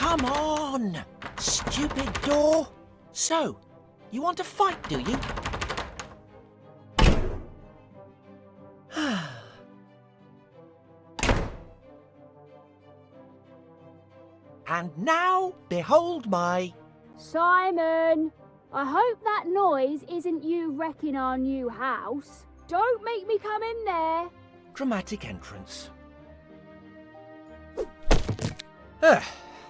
Come on! Stupid door! So, you want to fight, do you? And now, behold my... Simon! I hope that noise isn't you wrecking our new house. Don't make me come in there. dramatic entrance.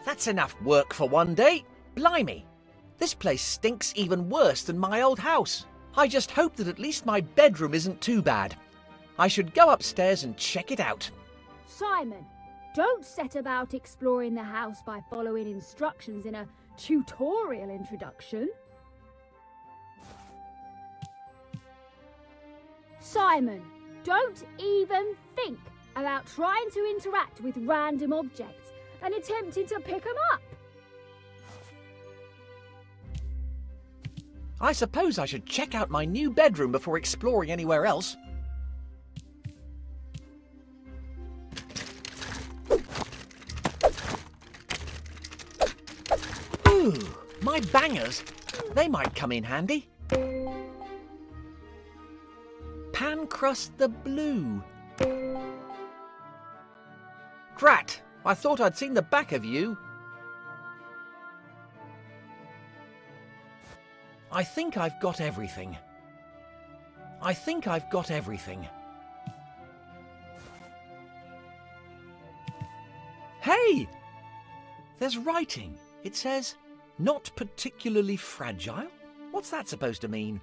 That's enough work for one day. Blimey! This place stinks even worse than my old house. I just hope that at least my bedroom isn't too bad. I should go upstairs and check it out. Simon, don't set about exploring the house by following instructions in a tutorial introduction. Simon, don't even think about trying to interact with random objects and attempting to pick them up. I suppose I should check out my new bedroom before exploring anywhere else. Ooh, my bangers. They might come in handy. Pan crust the blue. Drat! I thought I'd seen the back of you. I think I've got everything. I think I've got everything. Hey! There's writing. It says, not particularly fragile. What's that supposed to mean?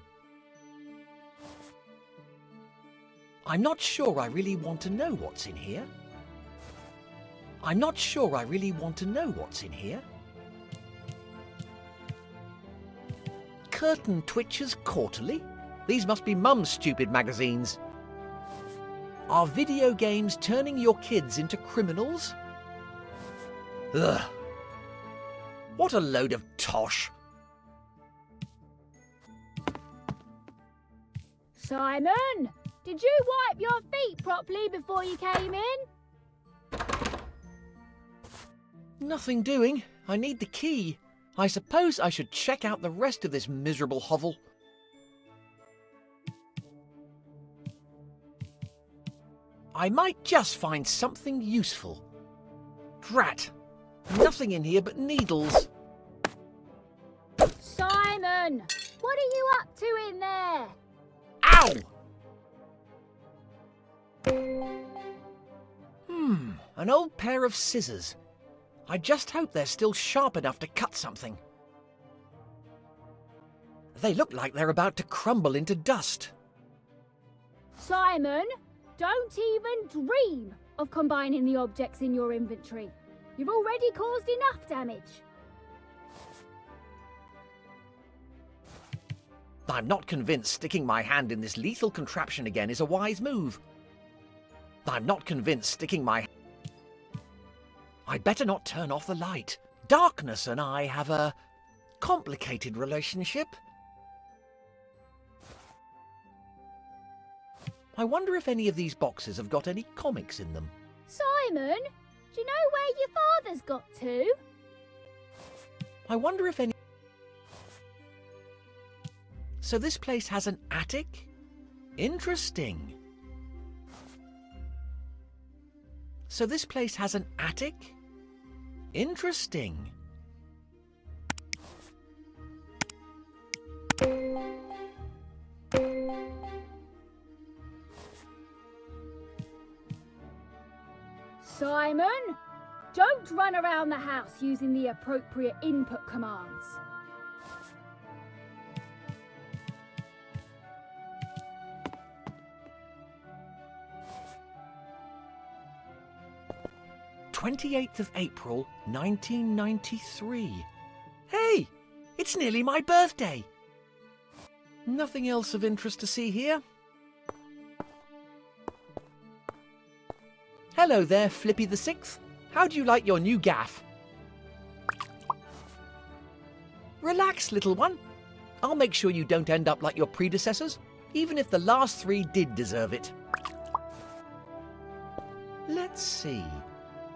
I'm not sure I really want to know what's in here. I'm not sure I really want to know what's in here. Curtain Twitchers Quarterly? These must be Mum's stupid magazines. Are video games turning your kids into criminals? Ugh. What a load of tosh. Simon, did you wipe your feet properly before you came in? Nothing doing. I need the key. I suppose I should check out the rest of this miserable hovel. I might just find something useful. Drat! Nothing in here but needles. Simon, what are you up to in there? Ow! An old pair of scissors. I just hope they're still sharp enough to cut something. They look like they're about to crumble into dust. Simon, don't even dream of combining the objects in your inventory. You've already caused enough damage. I'm not convinced sticking my hand in this lethal contraption again is a wise move. I'm not convinced sticking my... I better not turn off the light. Darkness and I have a complicated relationship. I wonder if any of these boxes have got any comics in them. Simon, do you know where your father's got to? I wonder if any... So this place has an attic? Interesting. So this place has an attic? Interesting. Simon, don't run around the house using the appropriate input commands. April 1993. Hey! It's nearly my birthday! Nothing else of interest to see here. Hello there, Flippy the Sixth. How do you like your new gaff? Relax, little one. I'll make sure you don't end up like your predecessors, even if the last three did deserve it. Let's see.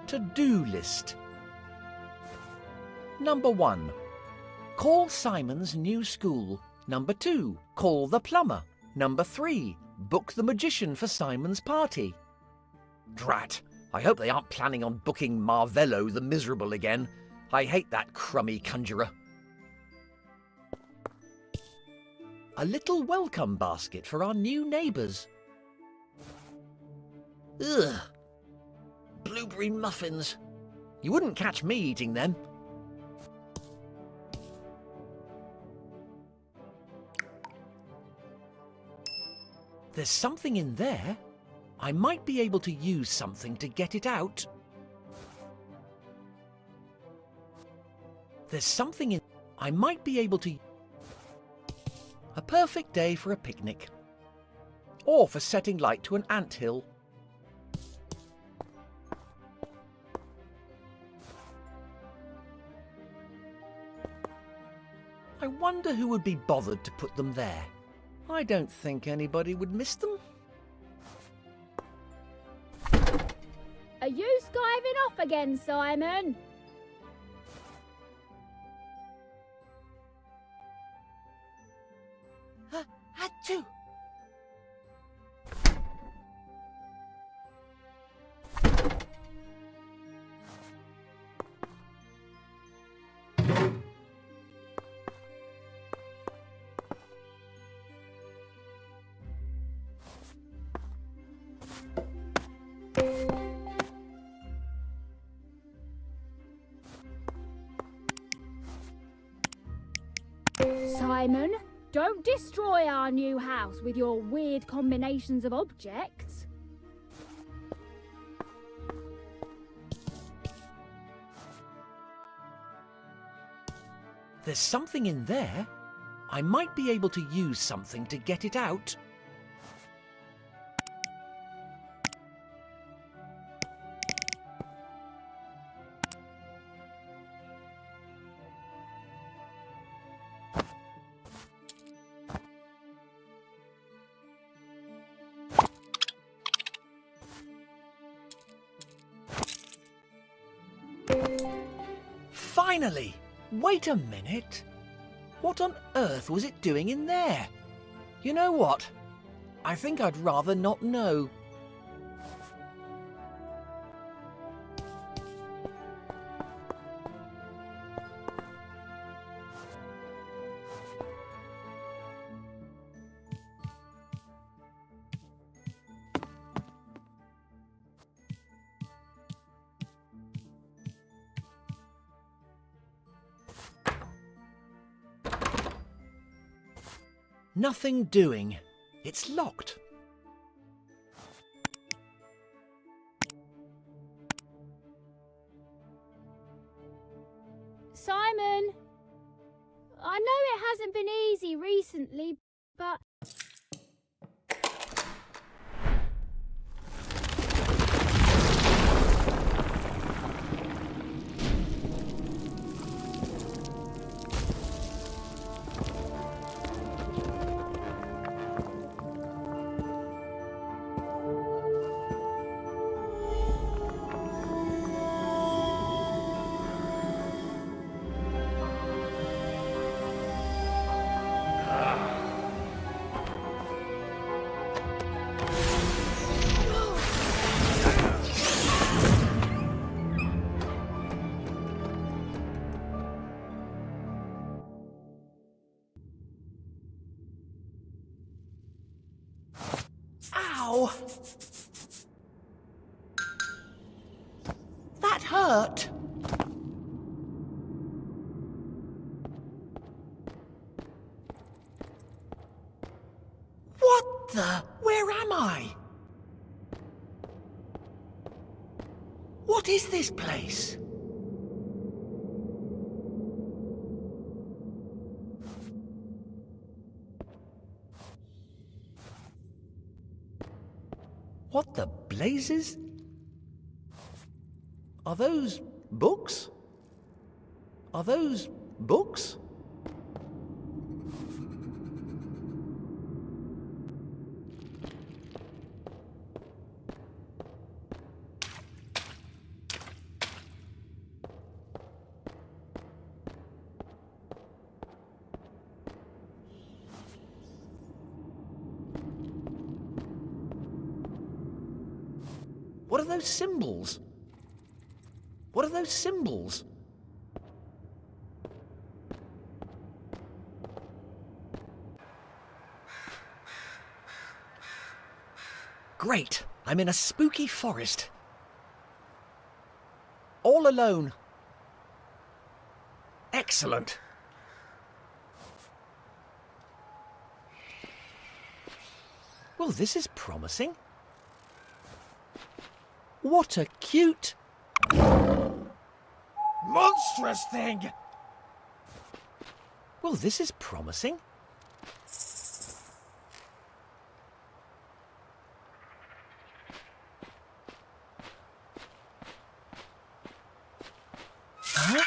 To-do list. Number 1. Call Simon's new school. Number 2. Call the plumber. Number 3. Book the magician for Simon's party. Drat! I hope they aren't planning on booking Marvello the Miserable again. I hate that crummy conjurer. A little welcome basket for our new neighbours. Ugh! Blueberry muffins. You wouldn't catch me eating them. There's something in there. I might be able to use something to get it out. There's something in... I might be able to... A perfect day for a picnic. Or for setting light to an anthill. I wonder who would be bothered to put them there. I don't think anybody would miss them. Are you skiving off again, Simon? Achoo! Simon, don't destroy our new house with your weird combinations of objects. There's something in there. I might be able to use something to get it out. Finally! Wait a minute. What on earth was it doing in there? You know what? I think I'd rather not know. Nothing doing. It's locked. Simon, I know it hasn't been easy recently, but... Ow! That hurt! What the? Where am I? What is this place? What the blazes? Are those books? Are those books? those symbols? What are those symbols? Great! I'm in a spooky forest. All alone. Excellent. Well, this is promising. What a cute... monstrous thing! Well, this is promising. Huh?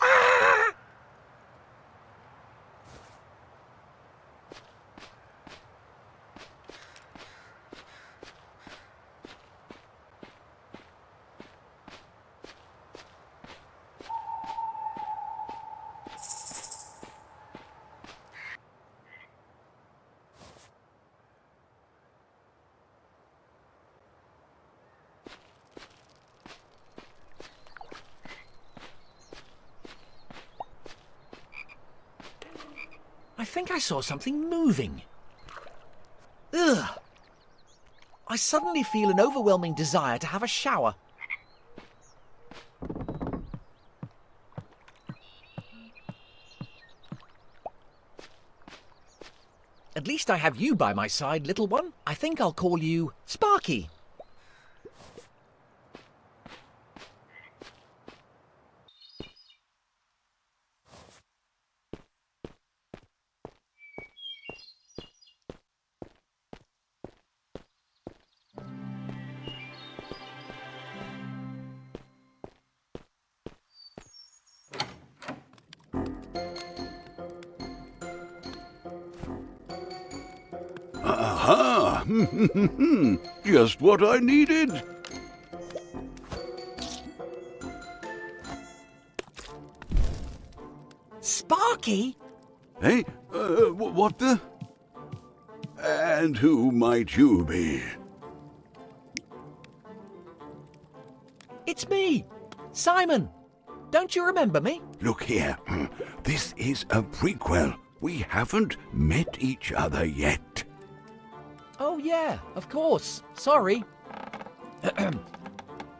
Ah! I think I saw something moving. Ugh! I suddenly feel an overwhelming desire to have a shower. At least I have you by my side, little one. I think I'll call you Sparky. Aha! Just what I needed. Sparky? Hey, what the? And who might you be? It's me, Simon. Don't you remember me? Look here, this is a prequel. We haven't met each other yet. Oh, yeah, of course. Sorry.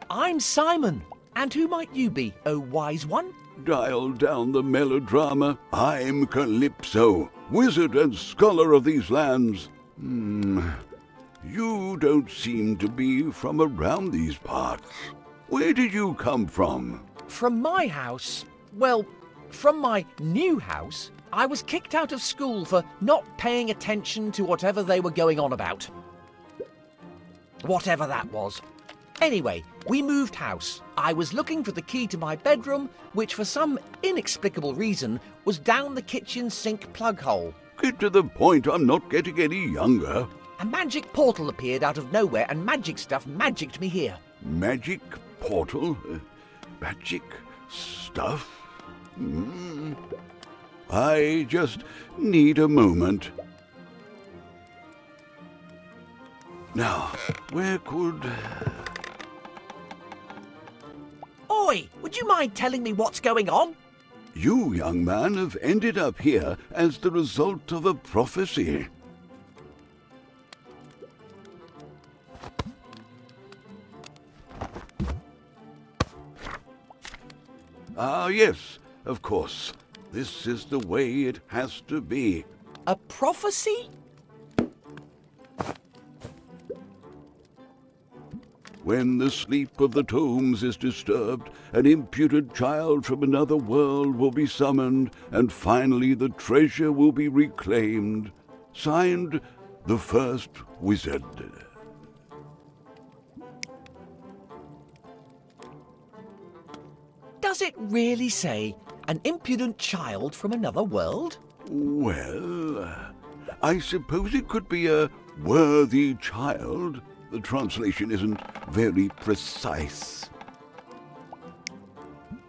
I'm Simon. And who might you be, oh wise one? Dial down the melodrama. I'm Calypso, wizard and scholar of these lands. You don't seem to be from around these parts. Where did you come from? From my house? Well, from my new house. I was kicked out of school for not paying attention to whatever they were going on about. Whatever that was. Anyway, we moved house. I was looking for the key to my bedroom, which for some inexplicable reason was down the kitchen sink plug hole. Get to the point, I'm not getting any younger. A magic portal appeared out of nowhere and magic stuff magicked me here. Magic portal? Magic stuff? I just need a moment. Now, where could... Oi! Would you mind telling me what's going on? You, young man, have ended up here as the result of a prophecy. Ah, yes, of course. This is the way it has to be. A prophecy? When the sleep of the tombs is disturbed, an impudent child from another world will be summoned, and finally the treasure will be reclaimed. Signed, the First Wizard. Does it really say an impudent child from another world? Well, I suppose it could be a worthy child. The translation isn't very precise.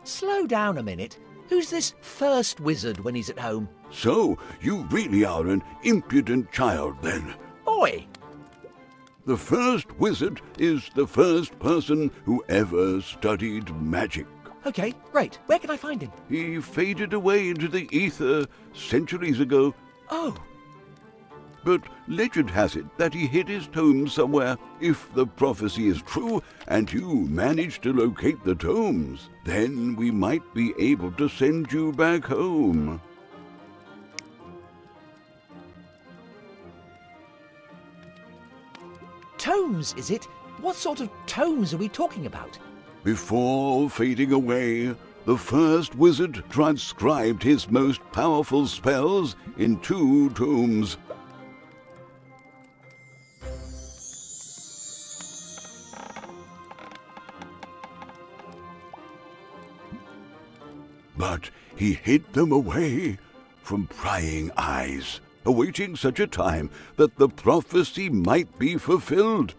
Slow down a minute. Who's this first wizard when he's at home? So, you really are an impudent child, then. Oi! The first wizard is the first person who ever studied magic. Okay, great. Where can I find him? He faded away into the ether centuries ago. Oh, But legend has it that he hid his tomes somewhere. If the prophecy is true and you manage to locate the tomes, then we might be able to send you back home. tomes, is it? What sort of tomes are we talking about? Before fading away, the first wizard transcribed his most powerful spells in 2 tomes. But he hid them away from prying eyes, awaiting such a time that the prophecy might be fulfilled.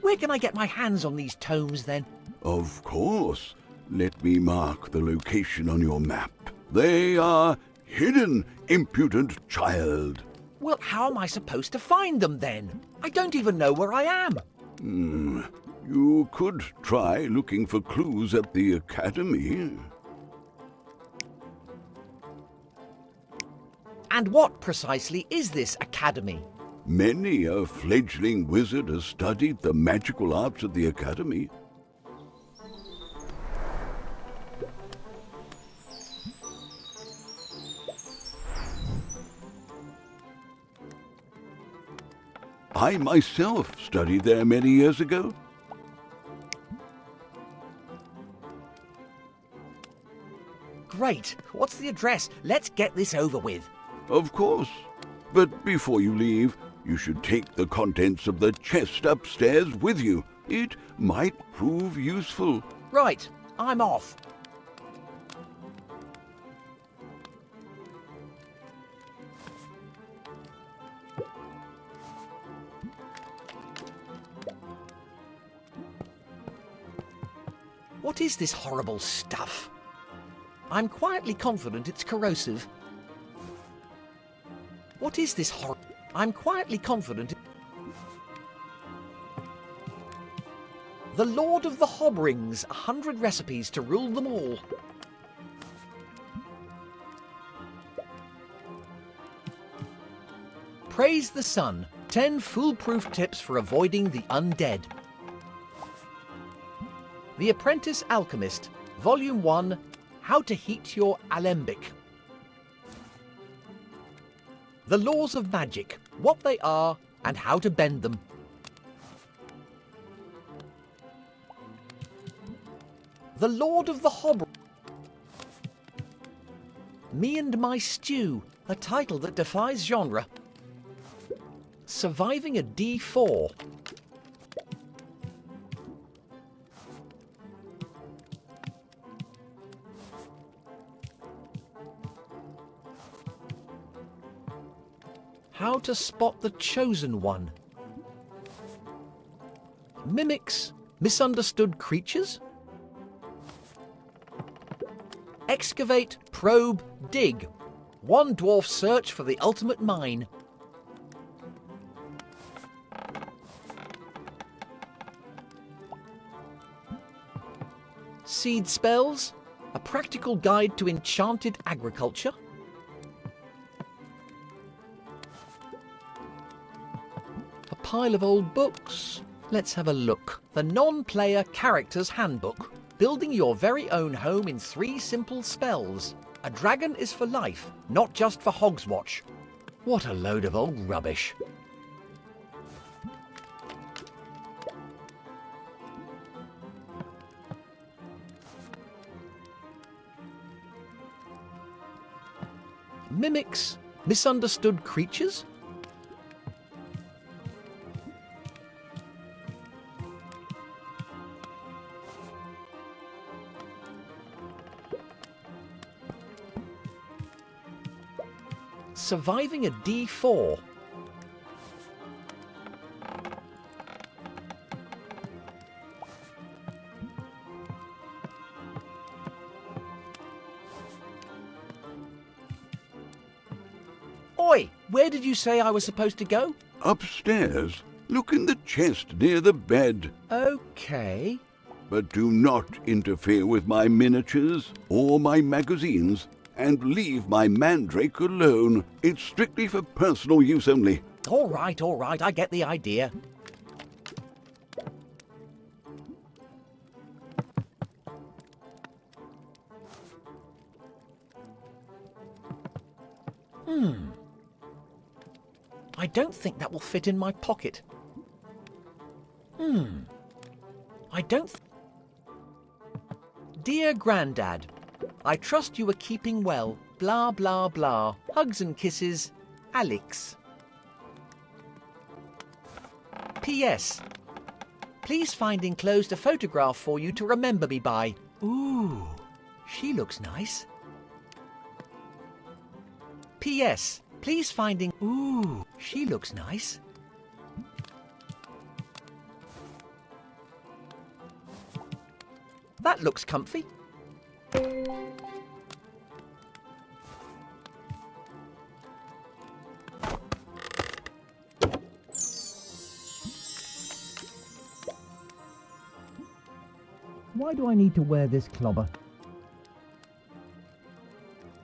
Where can I get my hands on these tomes, then? Of course. Let me mark the location on your map. They are hidden, impudent child. Well, how am I supposed to find them, then? I don't even know where I am. You could try looking for clues at the academy. And what precisely is this academy? Many a fledgling wizard has studied the magical arts at the academy. I myself studied there many years ago. Great. What's the address? Let's get this over with. Of course. But before you leave, you should take the contents of the chest upstairs with you. It might prove useful. Right. I'm off. What is this horrible stuff? I'm quietly confident it's corrosive. What is this I'm quietly confident... The Lord of the Hobrings, 100 recipes to rule them all. Praise the Sun, 10 foolproof tips for avoiding the undead. The Apprentice Alchemist, Volume 1, How to Heat Your Alembic. The Laws of Magic, what they are and how to bend them. The Lord of the Hob... Me and My Stew, a title that defies genre. Surviving a D4. How to spot the chosen one. Mimics, misunderstood creatures. Excavate, probe, dig. One dwarf search for the ultimate mine. Seed spells, a practical guide to enchanted agriculture. A pile of old books. Let's have a look. The Non-Player Character's Handbook. Building your very own home in 3 simple spells. A dragon is for life, not just for Hogswatch. What a load of old rubbish. Mimics, misunderstood creatures? Surviving a D4. boy, where did you say I was supposed to go? Upstairs. Look in the chest near the bed. Okay. But do not interfere with my miniatures or my magazines, and leave my mandrake alone. It's strictly for personal use only. All right, I get the idea. I don't think that will fit in my pocket. I don't... Dear Grandad, I trust you are keeping well. Blah, blah, blah. Hugs and kisses, Alex. P.S. Please find enclosed a photograph for you to remember me by. Ooh, she looks nice. P.S. Please find Ooh, she looks nice. That looks comfy. Why do I need to wear this clobber?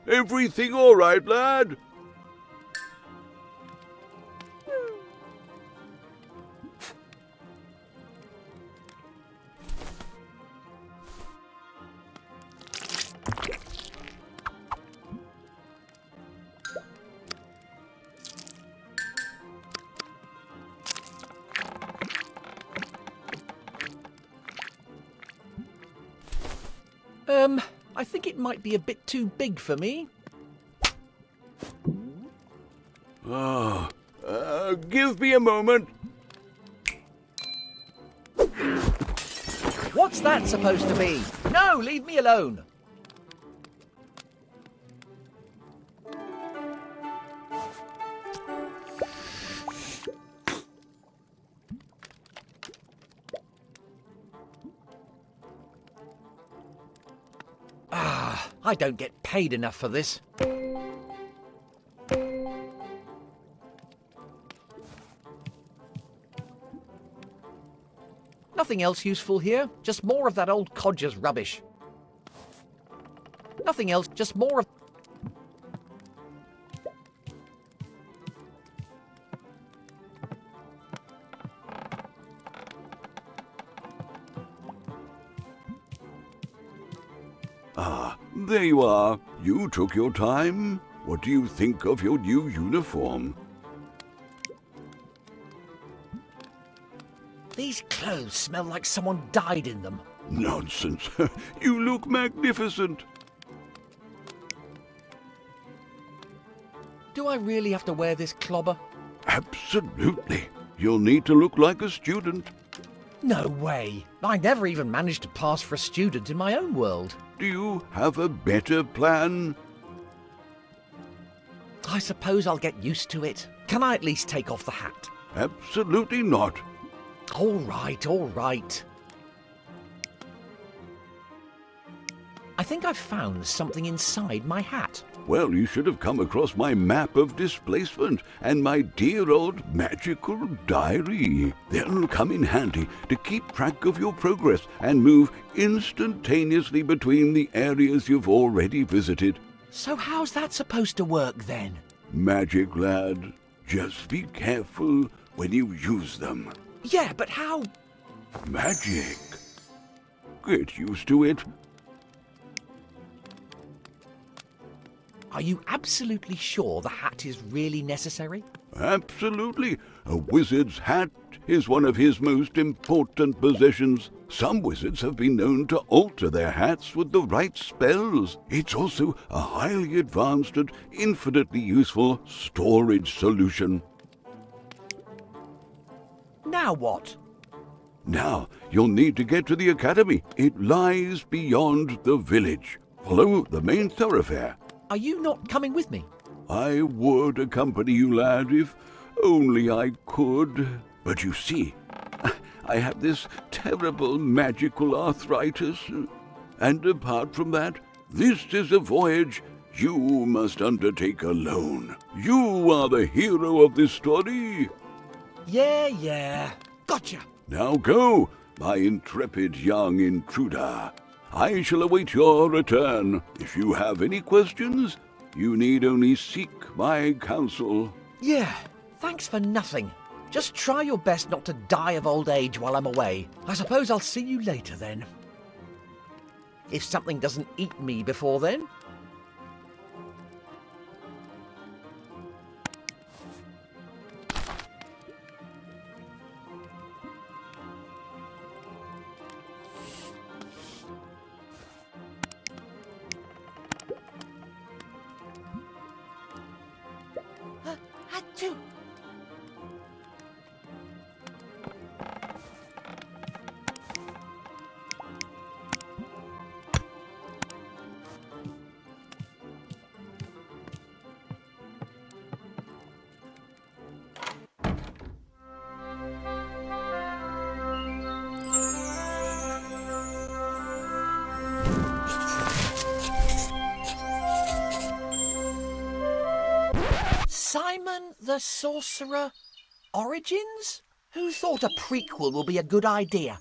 Everything all right, lad? I think it might be a bit too big for me. Give me a moment. What's that supposed to be? No, leave me alone. I don't get paid enough for this. Nothing else useful here, just more of that old codger's rubbish. Nothing else, just more of... There you are. You took your time. What do you think of your new uniform? These clothes smell like someone died in them. Nonsense. You look magnificent. Do I really have to wear this clobber? Absolutely. You'll need to look like a student. No way. I never even managed to pass for a student in my own world. Do you have a better plan? I suppose I'll get used to it. Can I at least take off the hat? Absolutely not. All right. I think I've found something inside my hat. Well, you should have come across my map of displacement and my dear old magical diary. They'll come in handy to keep track of your progress and move instantaneously between the areas you've already visited. So how's that supposed to work then? Magic, lad. Just be careful when you use them. Yeah, but how? Magic. Get used to it. Are you absolutely sure the hat is really necessary? Absolutely. A wizard's hat is one of his most important possessions. Some wizards have been known to alter their hats with the right spells. It's also a highly advanced and infinitely useful storage solution. Now what? Now, you'll need to get to the academy. It lies beyond the village. Follow the main thoroughfare. Are you not coming with me? I would accompany you, lad, if only I could. But you see, I have this terrible magical arthritis. And apart from that, this is a voyage you must undertake alone. You are the hero of this story. Yeah. Gotcha. Now go, my intrepid young intruder. I shall await your return. If you have any questions, you need only seek my counsel. Yeah, thanks for nothing. Just try your best not to die of old age while I'm away. I suppose I'll see you later then. If something doesn't eat me before then. Achoo! Simon the Sorcerer Origins? Who thought a prequel will be a good idea?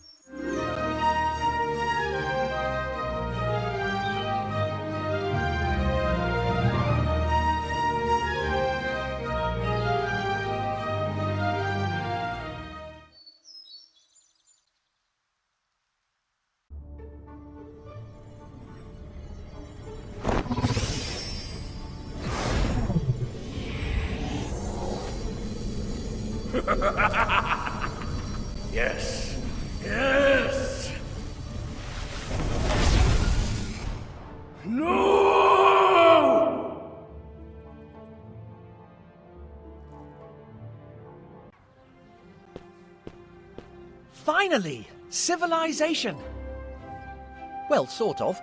Yes. No! Finally! Civilization! Well, sort of.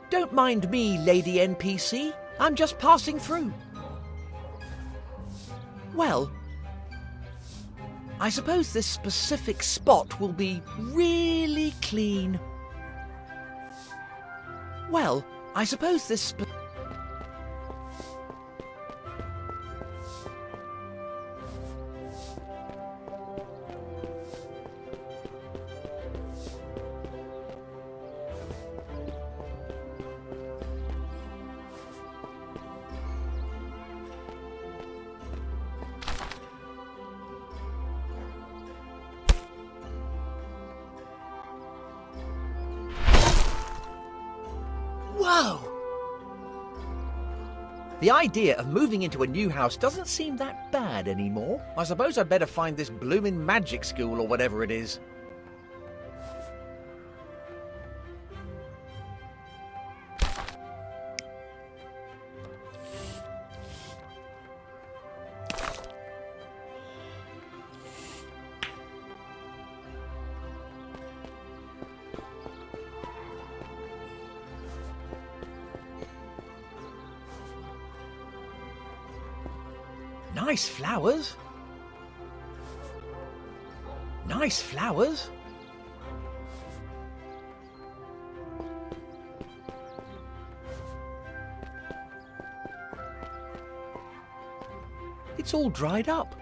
Don't mind me, Lady NPC. I'm just passing through. Well, I suppose this specific spot will be really clean. Well, I suppose this Whoa! The idea of moving into a new house doesn't seem that bad anymore. I suppose I'd better find this bloomin' magic school or whatever it is. Nice flowers. Nice flowers. It's all dried up.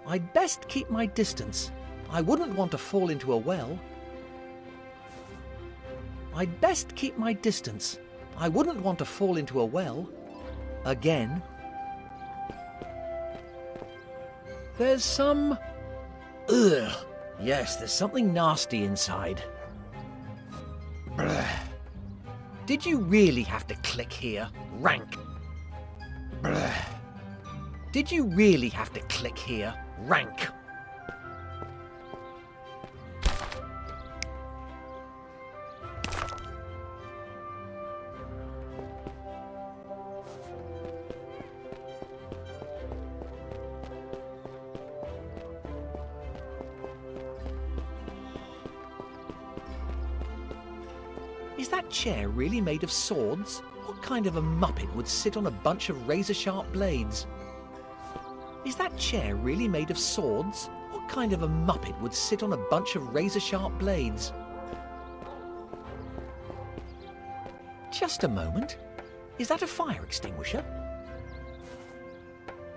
I'd best keep my distance. I wouldn't want to fall into a well. I'd best keep my distance. I wouldn't want to fall into a well. Again. There's some... Ugh. Yes, there's something nasty inside. Blech. Did you really have to click here? Rank. Blech. Did you really have to click here? Rank. Is that chair really made of swords? What kind of a muppet would sit on a bunch of razor-sharp blades? Is that chair really made of swords? What kind of a muppet would sit on a bunch of razor-sharp blades? Just a moment. Is that a fire extinguisher?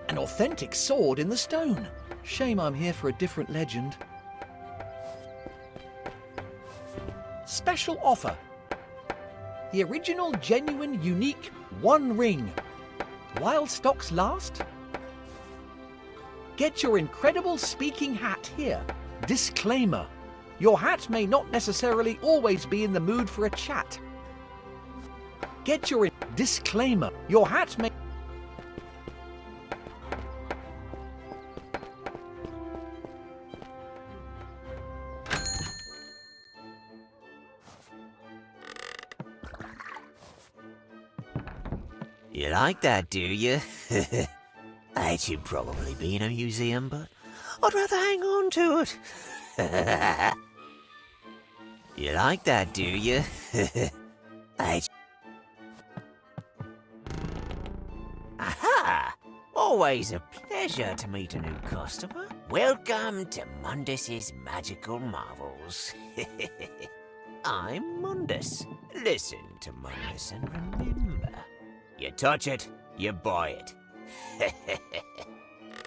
An authentic sword in the stone. Shame I'm here for a different legend. Special offer. The original, genuine, unique one ring. While stocks last? Get your incredible speaking hat here. Disclaimer. Your hat may not necessarily always be in the mood for a chat. Get your disclaimer. Your hat may... You like that, do you? It should probably be in a museum, but I'd rather hang on to it. You like that, do you? Aha! Always a pleasure to meet a new customer. Welcome to Mundus's Magical Marvels. I'm Mundus. Listen to Mundus and remember, you touch it, you buy it.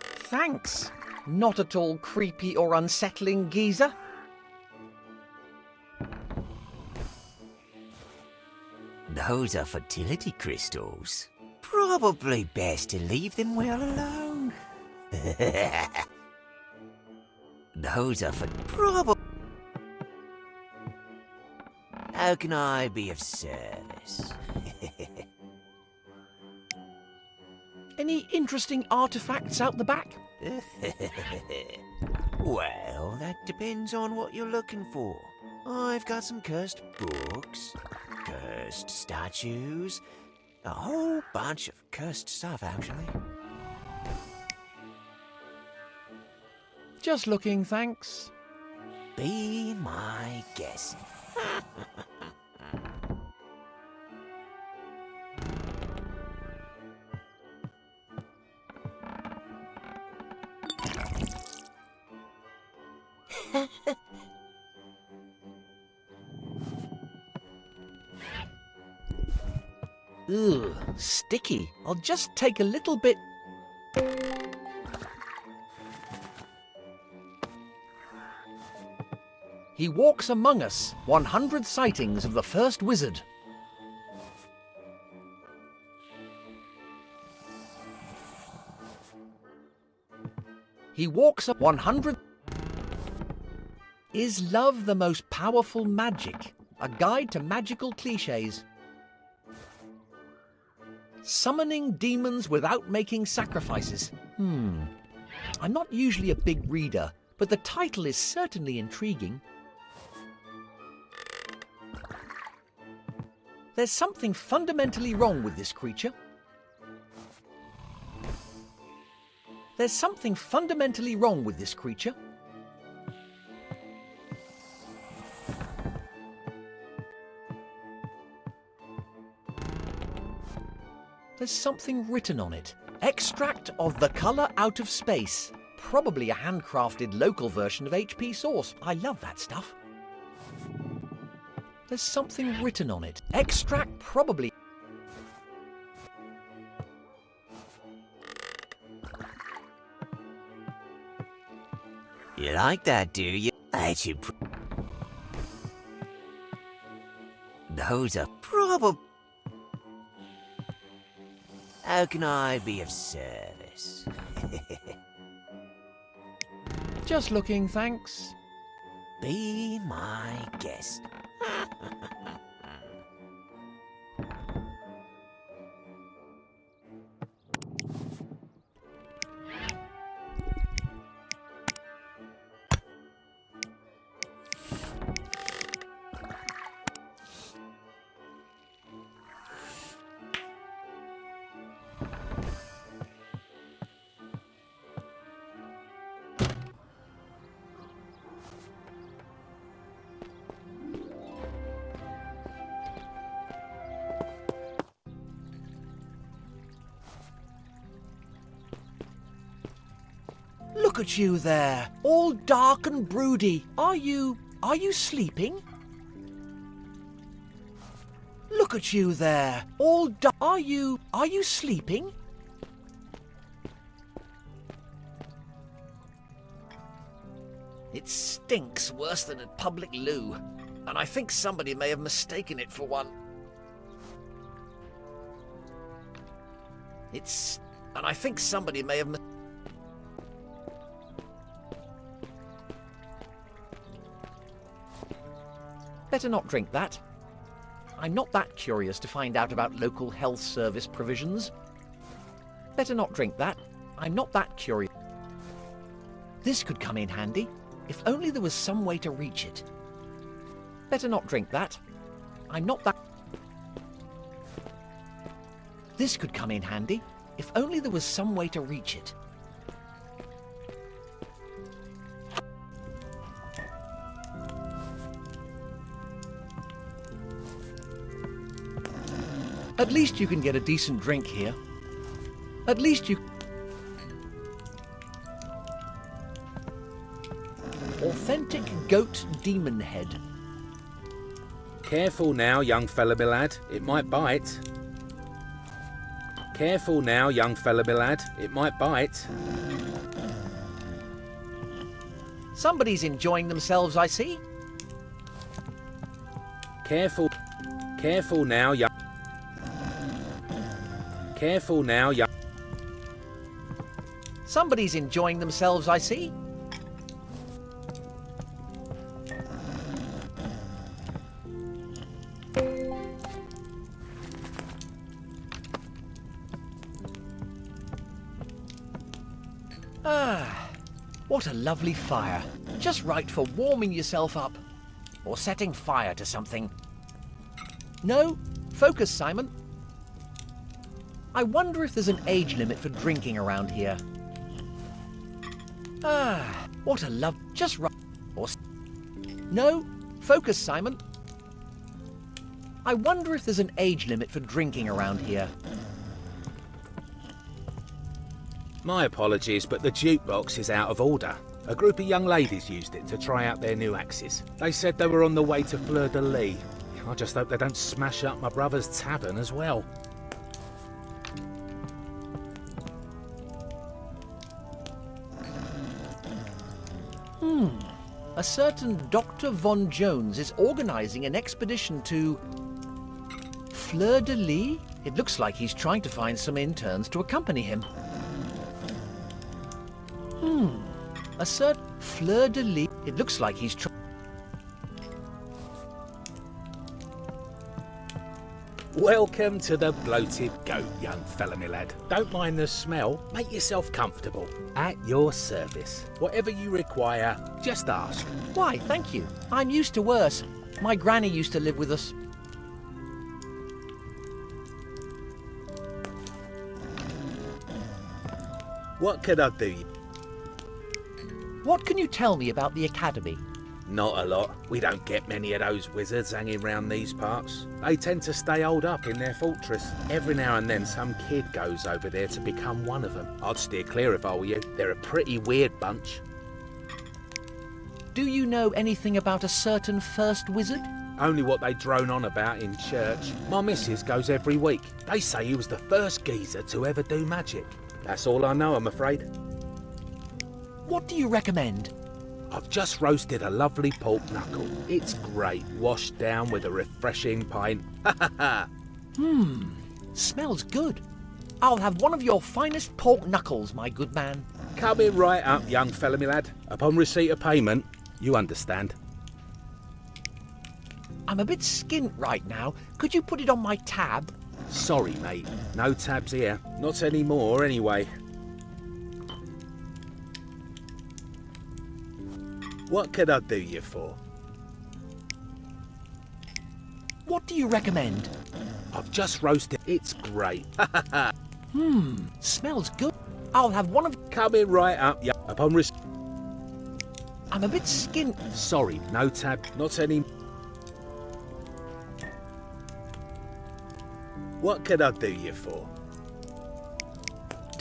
Thanks. Not at all creepy or unsettling, geezer. Those are fertility crystals. Probably best to leave them well alone. Those are How can I be of service? Any interesting artifacts out the back? Well, that depends on what you're looking for. I've got some cursed books, cursed statues, a whole bunch of cursed stuff, actually. Just looking, thanks. Be my guest. Ugh, sticky. I'll just take a little bit... He walks among us. 100 sightings of the first wizard. He walks up 100... Is love the most powerful magic? A guide to magical cliches. Summoning demons without making sacrifices. I'm not usually a big reader, but the title is certainly intriguing. There's something fundamentally wrong with this creature. There's something fundamentally wrong with this creature. There's something written on it. Extract of the colour out of space. Probably a handcrafted local version of HP Source. I love that stuff. There's something written on it. Extract probably... You like that, do you? Those are probably... How can I be of service? Just looking, thanks. Be my guest. Look at you there, all dark and broody. Are you sleeping? Look at you there, all dark. Are you sleeping? It stinks worse than a public loo, and I think somebody may have mistaken it for one. I think somebody may have. Better not drink that. I'm not that curious to find out about local health service provisions. Better not drink that. I'm not that curious. This could come in handy, if only there was some way to reach it. Better not drink that. I'm not that. This could come in handy, if only there was some way to reach it. At least you can get a decent drink here. At least you... Authentic goat demon head. Careful now, young fella me lad, it might bite. Careful now, young fella me lad, it might bite. Somebody's enjoying themselves, I see. Careful now, young... Careful now, young... Somebody's enjoying themselves, I see. Ah, what a lovely fire. Just right for warming yourself up. Or setting fire to something. No, focus, Simon. I wonder if there's an age limit for drinking around here. Ah, what a love... Just right... Or... No, focus, Simon. I wonder if there's an age limit for drinking around here. My apologies, but the jukebox is out of order. A group of young ladies used it to try out their new axes. They said they were on the way to Fleur-de-Lis. I just hope they don't smash up my brother's tavern as well. A certain Dr. Von Jones is organising an expedition to... Fleur-de-Lis? It looks like he's trying to find some interns to accompany him. A certain Fleur-de-Lis. It looks like he's trying... Welcome to the Bloated Goat, young fella me lad. Don't mind the smell, make yourself comfortable. At your service. Whatever you require, just ask. Why, thank you. I'm used to worse. My granny used to live with us. What could I do? What can you tell me about the academy? Not a lot. We don't get many of those wizards hanging round these parts. They tend to stay holed up in their fortress. Every now and then some kid goes over there to become one of them. I'd steer clear if I were you. They're a pretty weird bunch. Do you know anything about a certain first wizard? Only what they drone on about in church. My missus goes every week. They say he was the first geezer to ever do magic. That's all I know, I'm afraid. What do you recommend? I've just roasted a lovely pork knuckle. It's great, washed down with a refreshing pint. Ha ha ha! Smells good. I'll have one of your finest pork knuckles, my good man. Coming right up, young fella me lad. Upon receipt of payment, you understand. I'm a bit skint right now. Could you put it on my tab? Sorry, mate. No tabs here. Not anymore, anyway. What could I do you for? What do you recommend? I've just roasted. It's great. Smells good. I'll have one of... Coming right up, yeah. Upon receipt. I'm a bit skint. Sorry, no tab. Not any... What could I do you for?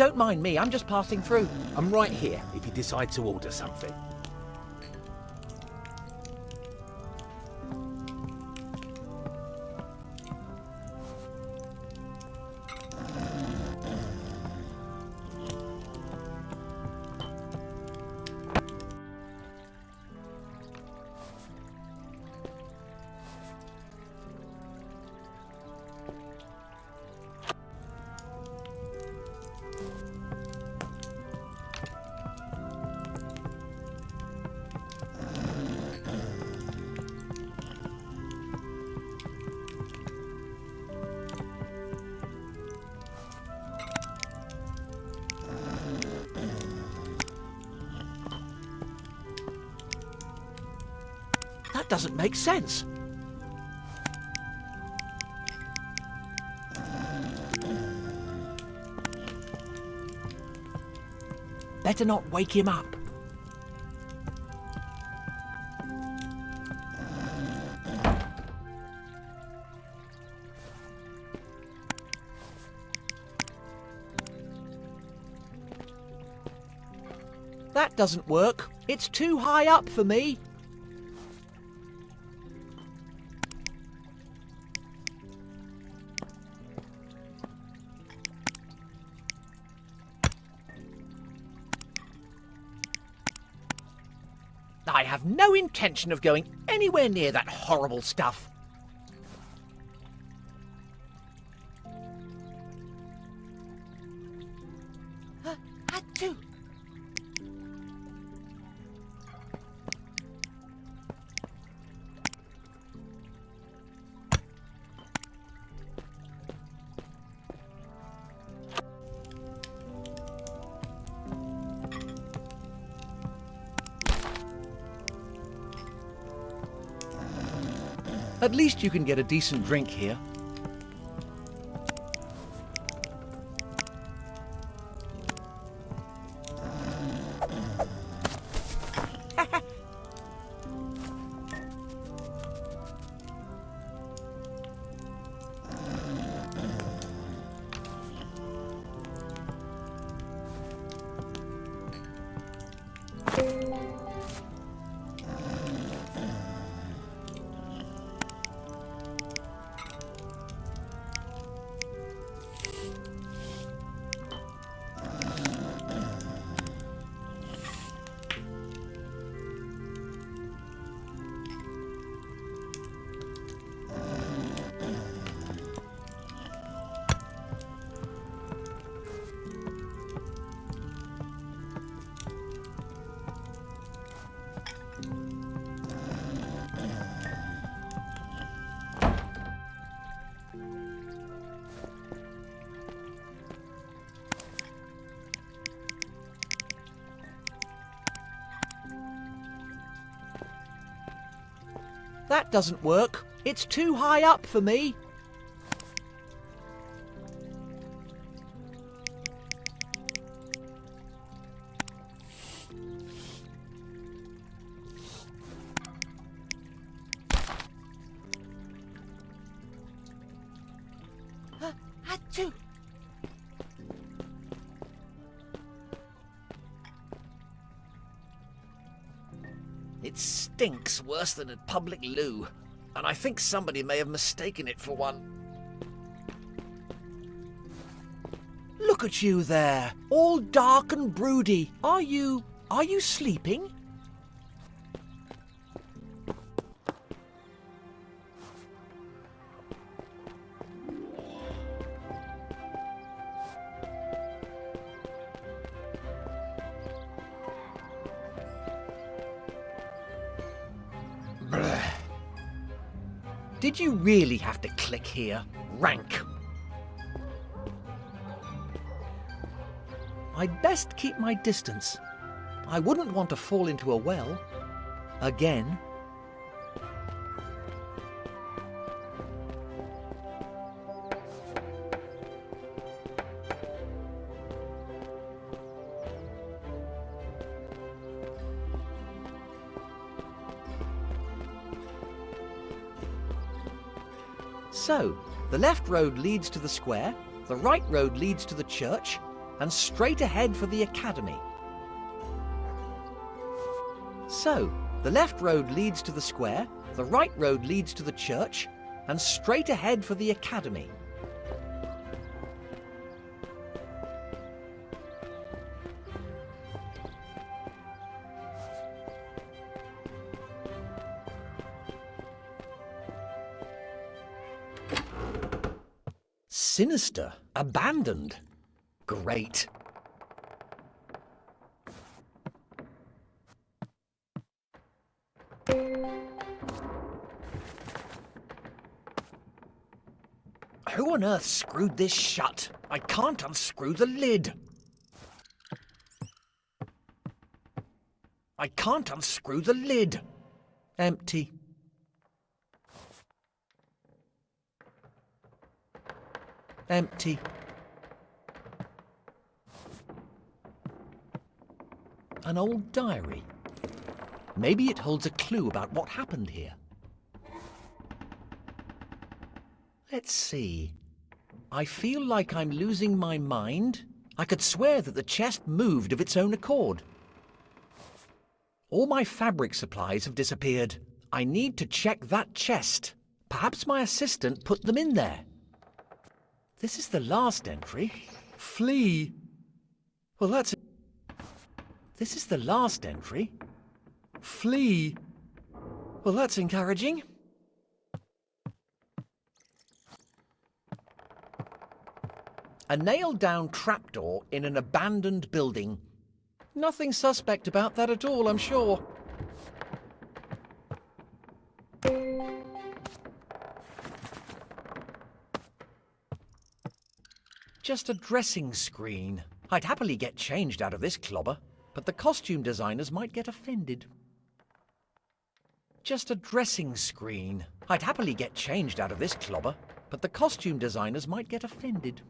don't mind me, I'm just passing through. I'm right here if you decide to order something. That doesn't make sense. Better not wake him up. That doesn't work. It's too high up for me. I have no intention of going anywhere near that horrible stuff. Achoo! At least you can get a decent drink here. That doesn't work. It's too high up for me. Achoo! It stinks worse than a public loo, and I think somebody may have mistaken it for one. Look at you there, all dark and broody. Are you sleeping? Did you really have to click here? Rank. I'd best keep my distance. I wouldn't want to fall into a well. Again. So, the left road leads to the square, the right road leads to the church, and straight ahead for the academy. So, the left road leads to the square, the right road leads to the church, and straight ahead for the academy. Sinister, abandoned. Great. Who on earth screwed this shut? I can't unscrew the lid. I can't unscrew the lid. Empty. Empty. An old diary. Maybe it holds a clue about what happened here. Let's see. I feel like I'm losing my mind. I could swear that the chest moved of its own accord. All my fabric supplies have disappeared. I need to check that chest. Perhaps my assistant put them in there. This is the last entry. Flee. Well, that's... This is the last entry. Flee. Well, that's encouraging. A nailed-down trapdoor in an abandoned building. Nothing suspect about that at all, I'm sure. Just a dressing screen. I'd happily get changed out of this clobber, but the costume designers might get offended. Just a dressing screen. I'd happily get changed out of this clobber, but the costume designers might get offended.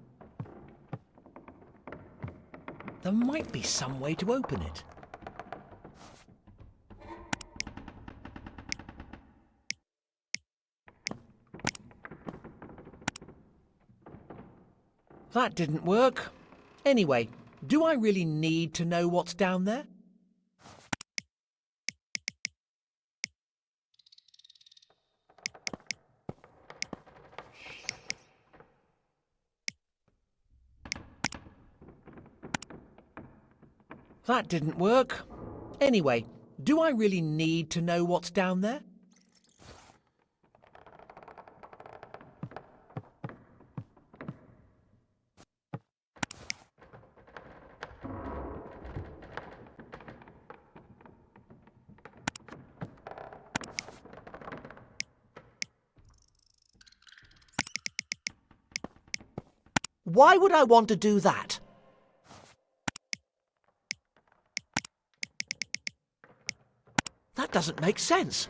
There might be some way to open it. That didn't work. Anyway, do I really need to know what's down there? That didn't work. Anyway, do I really need to know what's down there? Why would I want to do that? That doesn't make sense.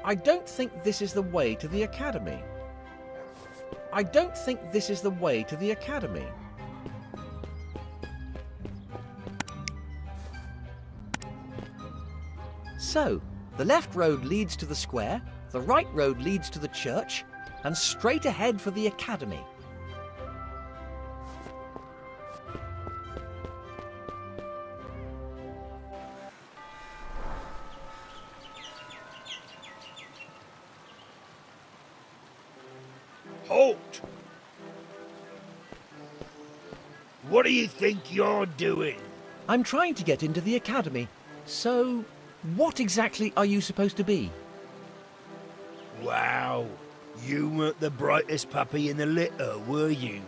I don't think this is the way to the academy. I don't think this is the way to the academy. So, the left road leads to the square, the right road leads to the church, and straight ahead for the academy. Halt! What do you think you're doing? I'm trying to get into the academy. So, what exactly are you supposed to be? Wow, you weren't the brightest puppy in the litter, were you?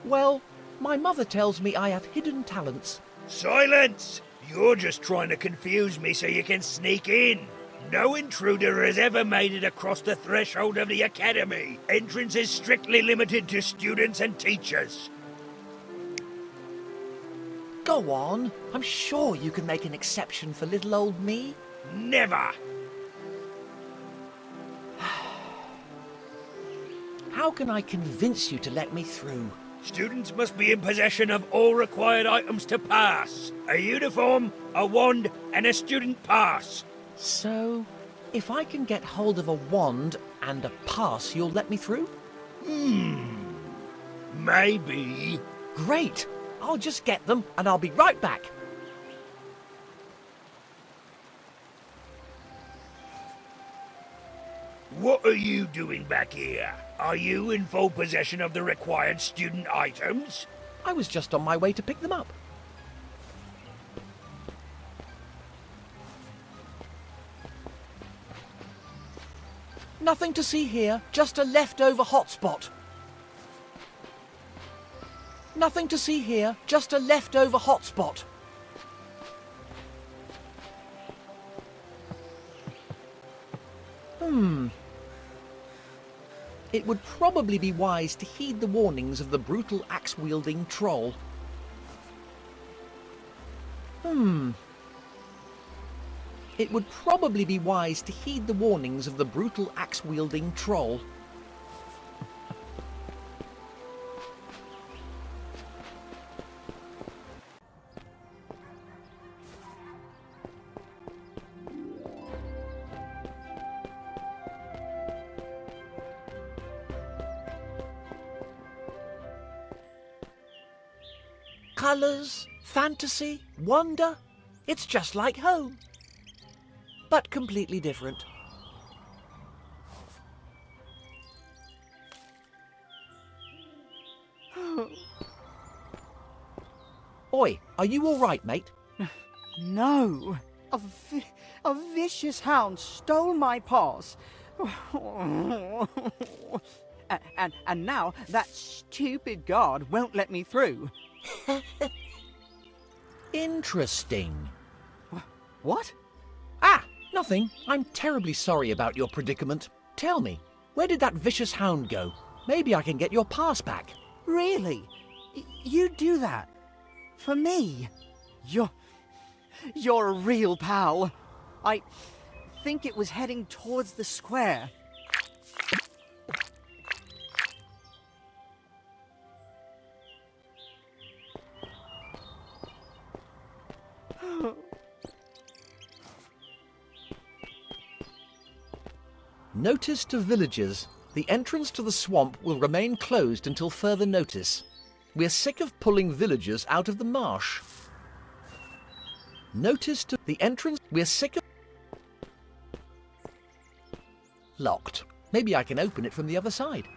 Well, my mother tells me I have hidden talents. Silence! You're just trying to confuse me so you can sneak in. No intruder has ever made it across the threshold of the academy. Entrance is strictly limited to students and teachers. Go on, I'm sure you can make an exception for little old me. Never! How can I convince you to let me through? Students must be in possession of all required items to pass. A uniform, a wand, and a student pass. So, if I can get hold of a wand and a pass, you'll let me through? Maybe. Great! I'll just get them and I'll be right back. What are you doing back here? Are you in full possession of the required student items? I was just on my way to pick them up. Nothing to see here, just a leftover hotspot. Nothing to see here, just a leftover hotspot. It would probably be wise to heed the warnings of the brutal axe-wielding troll. It would probably be wise to heed the warnings of the brutal axe-wielding troll. Colours, fantasy, wonder, it's just like home. But completely different. Oi, are you all right, mate? No. A vicious hound stole my pass. And now that stupid guard won't let me through. Interesting. What? Ah, nothing. I'm terribly sorry about your predicament. Tell me, where did that vicious hound go? Maybe I can get your pass back. Really? You do that? For me? You're a real pal. I think it was heading towards the square. Notice to villagers. The entrance to the swamp will remain closed until further notice. We're sick of pulling villagers out of the marsh. Notice to the entrance. We're sick of... Locked. Maybe I can open it from the other side.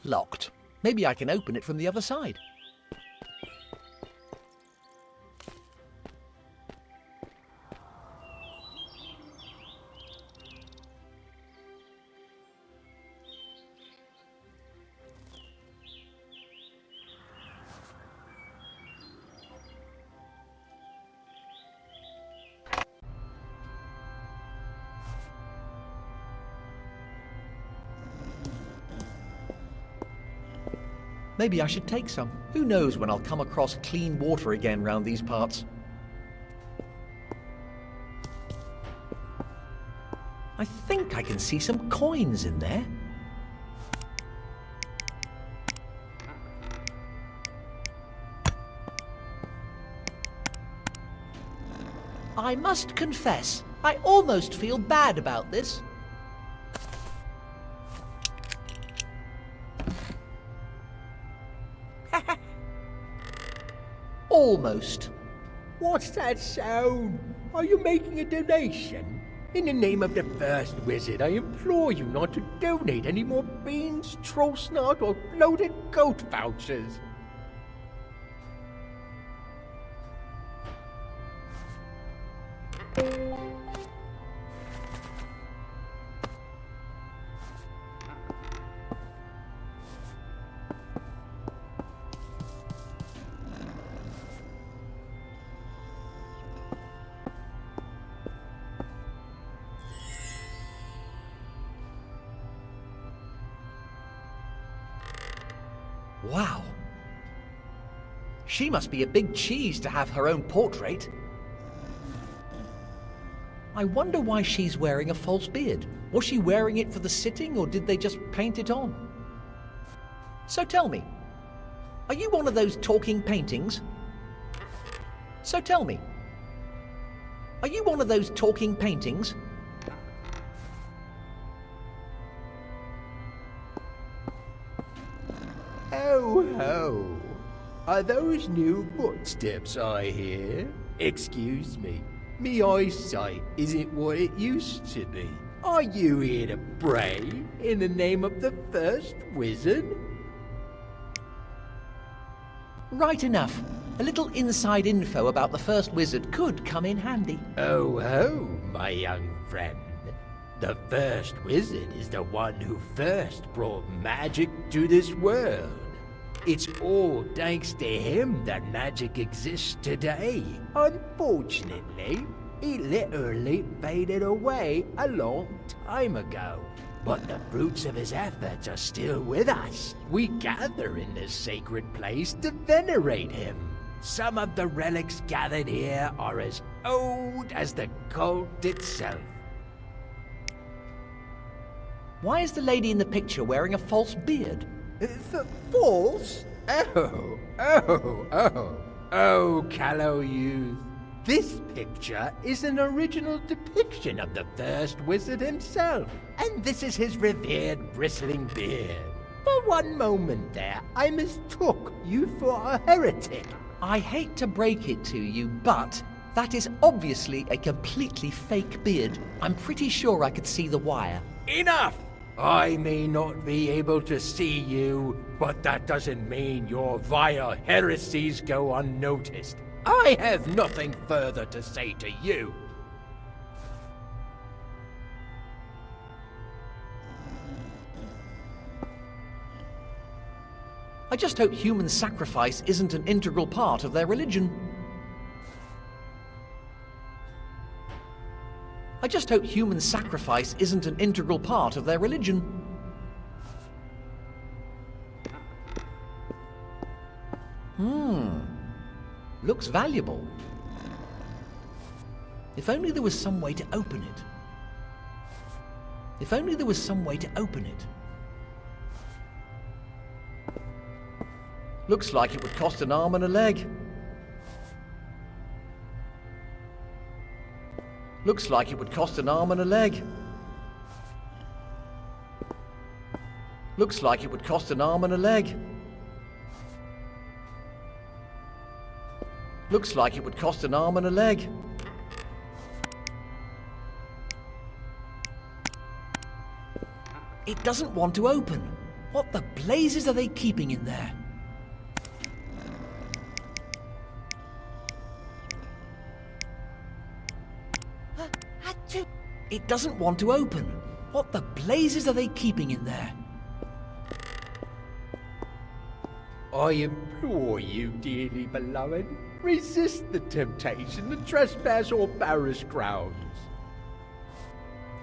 Locked. Maybe I can open it from the other side. Maybe I should take some. Who knows when I'll come across clean water again round these parts. I think I can see some coins in there. I must confess, I almost feel bad about this. Almost. What's that sound? Are you making a donation? In the name of the first wizard, I implore you not to donate any more beans, trollsnot, or bloated goat vouchers. Wow. She must be a big cheese to have her own portrait. I wonder why she's wearing a false beard. Was she wearing it for the sitting, or did they just paint it on? So tell me, Are you one of those talking paintings? So tell me, are you one of those talking paintings? Oh ho! Are those new footsteps I hear? Excuse me, me eyesight isn't what it used to be. Are you here to pray in the name of the first wizard? Right enough. A little inside info about the first wizard could come in handy. Oh ho, my young friend. The first wizard is the one who first brought magic to this world. It's all thanks to him that magic exists today. Unfortunately, he literally faded away a long time ago. But the fruits of his efforts are still with us. We gather in this sacred place to venerate him. Some of the relics gathered here are as old as the cult itself. Why is the lady in the picture wearing a false beard? False? Oh, callow youth. This picture is an original depiction of the first wizard himself, and this is his revered bristling beard. For one moment there, I mistook you for a heretic. I hate to break it to you, but that is obviously a completely fake beard. I'm pretty sure I could see the wire. Enough! I may not be able to see you, but that doesn't mean your vile heresies go unnoticed. I have nothing further to say to you. I just hope human sacrifice isn't an integral part of their religion. I just hope human sacrifice isn't an integral part of their religion. Looks valuable. If only there was some way to open it. If only there was some way to open it. Looks like it would cost an arm and a leg. Looks like it would cost an arm and a leg. Looks like it would cost an arm and a leg. Looks like it would cost an arm and a leg. It doesn't want to open. What the blazes are they keeping in there? It doesn't want to open. What the blazes are they keeping in there? I implore you, dearly beloved, resist the temptation to trespass or barrass grounds.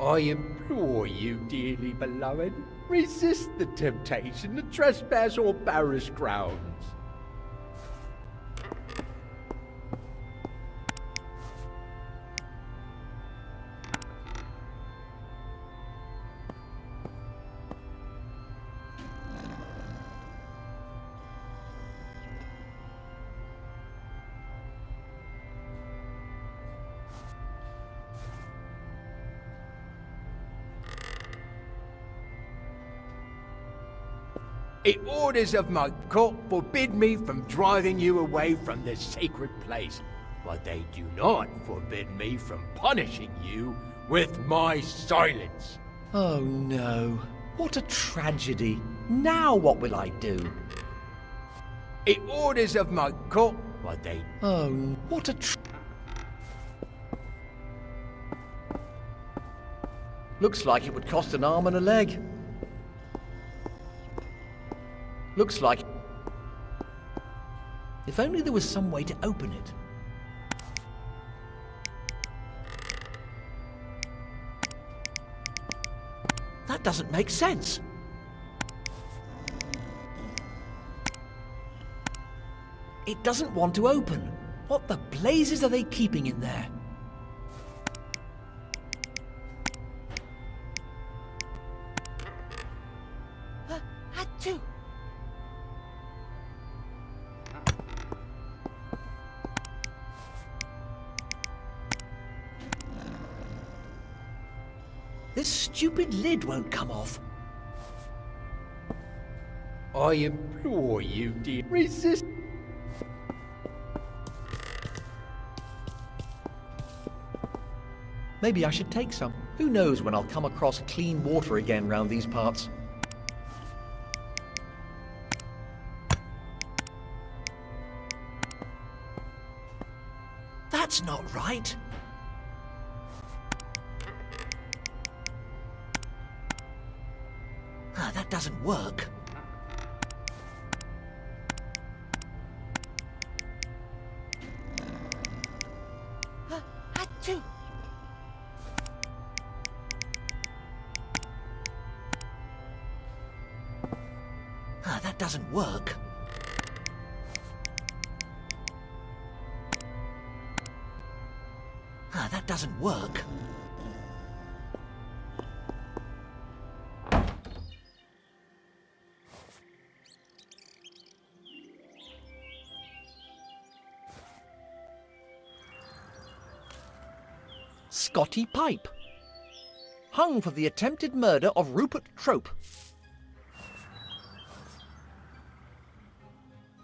I implore you, dearly beloved, resist the temptation to trespass or barrass grounds. The orders of my court forbid me from driving you away from this sacred place, but they do not forbid me from punishing you with my silence. Oh no. What a tragedy. Now what will I do? The orders of my court, but they... Oh, what a Looks like it would cost an arm and a leg. Looks like... If only there was some way to open it. That doesn't make sense. It doesn't want to open. What the blazes are they keeping in there? This stupid lid won't come off. I implore you, dear, resist. Maybe I should take some. Who knows when I'll come across clean water again round these parts. That's not right. That doesn't work. Achoo! That doesn't work. That doesn't work. Scotty Pipe. Hung for the attempted murder of Rupert Trope.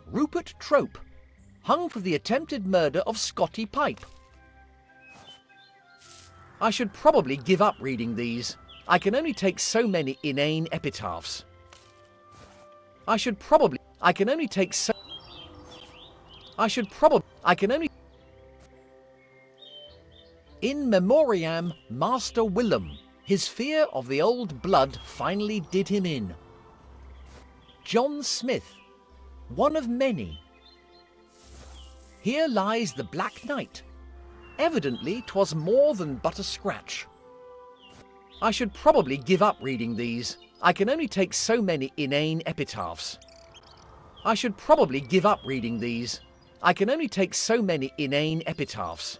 Rupert Trope. Hung for the attempted murder of Scotty Pipe. I should probably give up reading these. I can only take so many inane epitaphs. I can only take so... In memoriam Master Willem. His fear of the old blood finally did him in. John Smith. One of many. Here lies the Black Knight. Evidently 'twas more than but a scratch. I should probably give up reading these. I can only take so many inane epitaphs. I should probably give up reading these. I can only take so many inane epitaphs.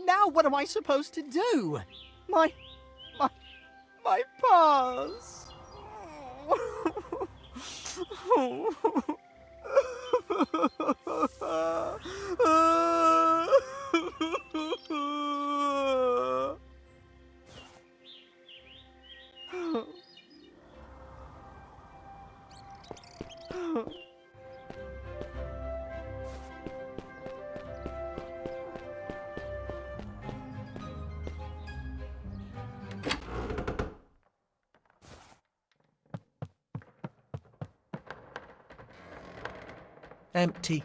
Now what am I supposed to do? My paws. Empty.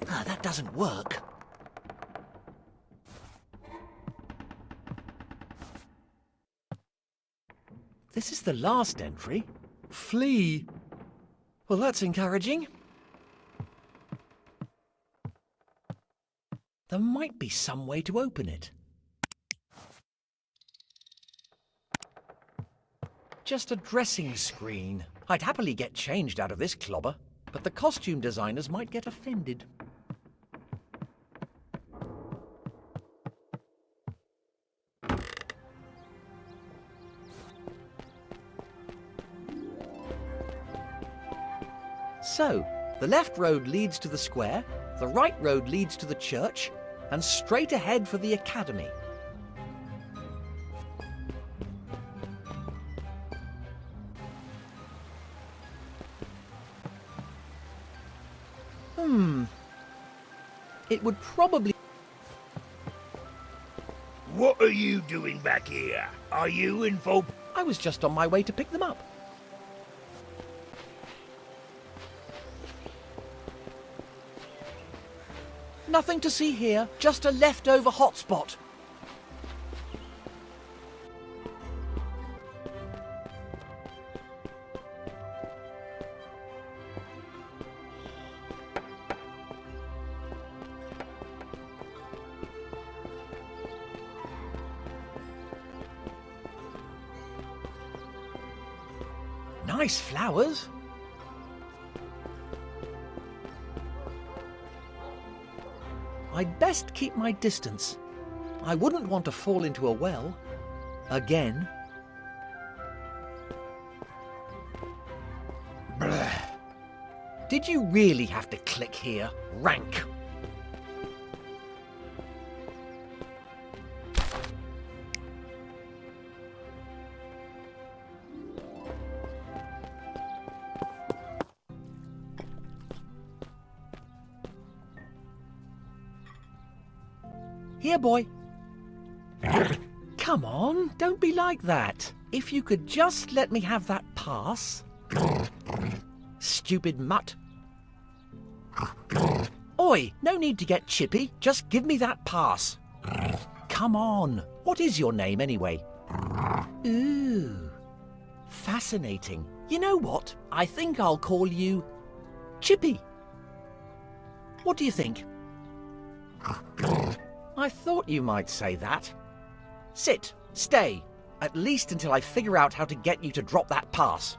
That doesn't work. This is the last entry. Flee. Well, that's encouraging. There might be some way to open it. Just a dressing screen. I'd happily get changed out of this clobber, but the costume designers might get offended. So, the left road leads to the square, the right road leads to the church, and straight ahead for the academy. It would probably... What are you doing back here? Are you in full... I was just on my way to pick them up. Nothing to see here, just a leftover hotspot. Nice flowers. I'd best keep my distance. I wouldn't want to fall into a well. Again. Blech. Did you really have to click here? Rank. Here, boy. Come on, don't be like that. If you could just let me have that pass. Stupid mutt. Oi, no need to get chippy. Just give me that pass. Come on. What is your name anyway? Ooh. Fascinating. You know what? I think I'll call you Chippy. What do you think? I thought you might say that. Sit. Stay. At least until I figure out how to get you to drop that pass.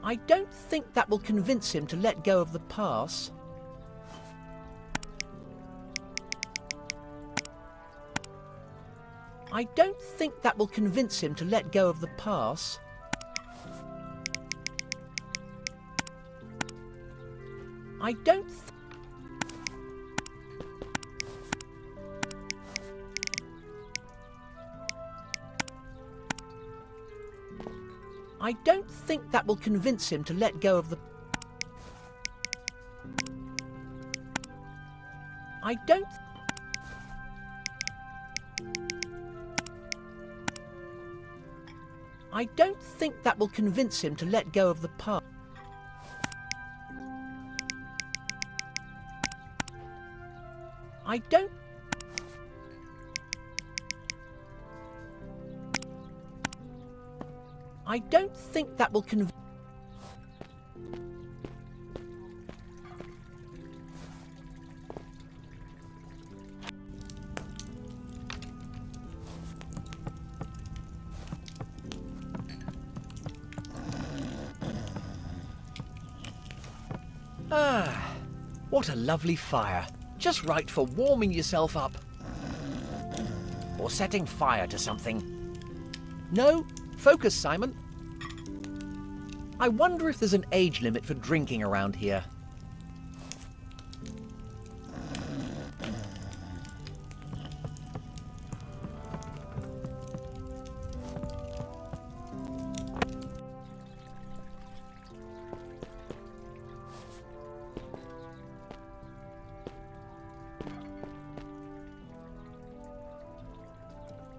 I don't think that will convince him to let go of the pass. I don't think that will convince him to let go of the pass. I don't think that will convince him to let go of the... I don't think that will convince him to let go of the pass. I don't think that will convince... Ah, what a lovely fire. Just right for warming yourself up. Or setting fire to something. No, focus, Simon. I wonder if there's an age limit for drinking around here.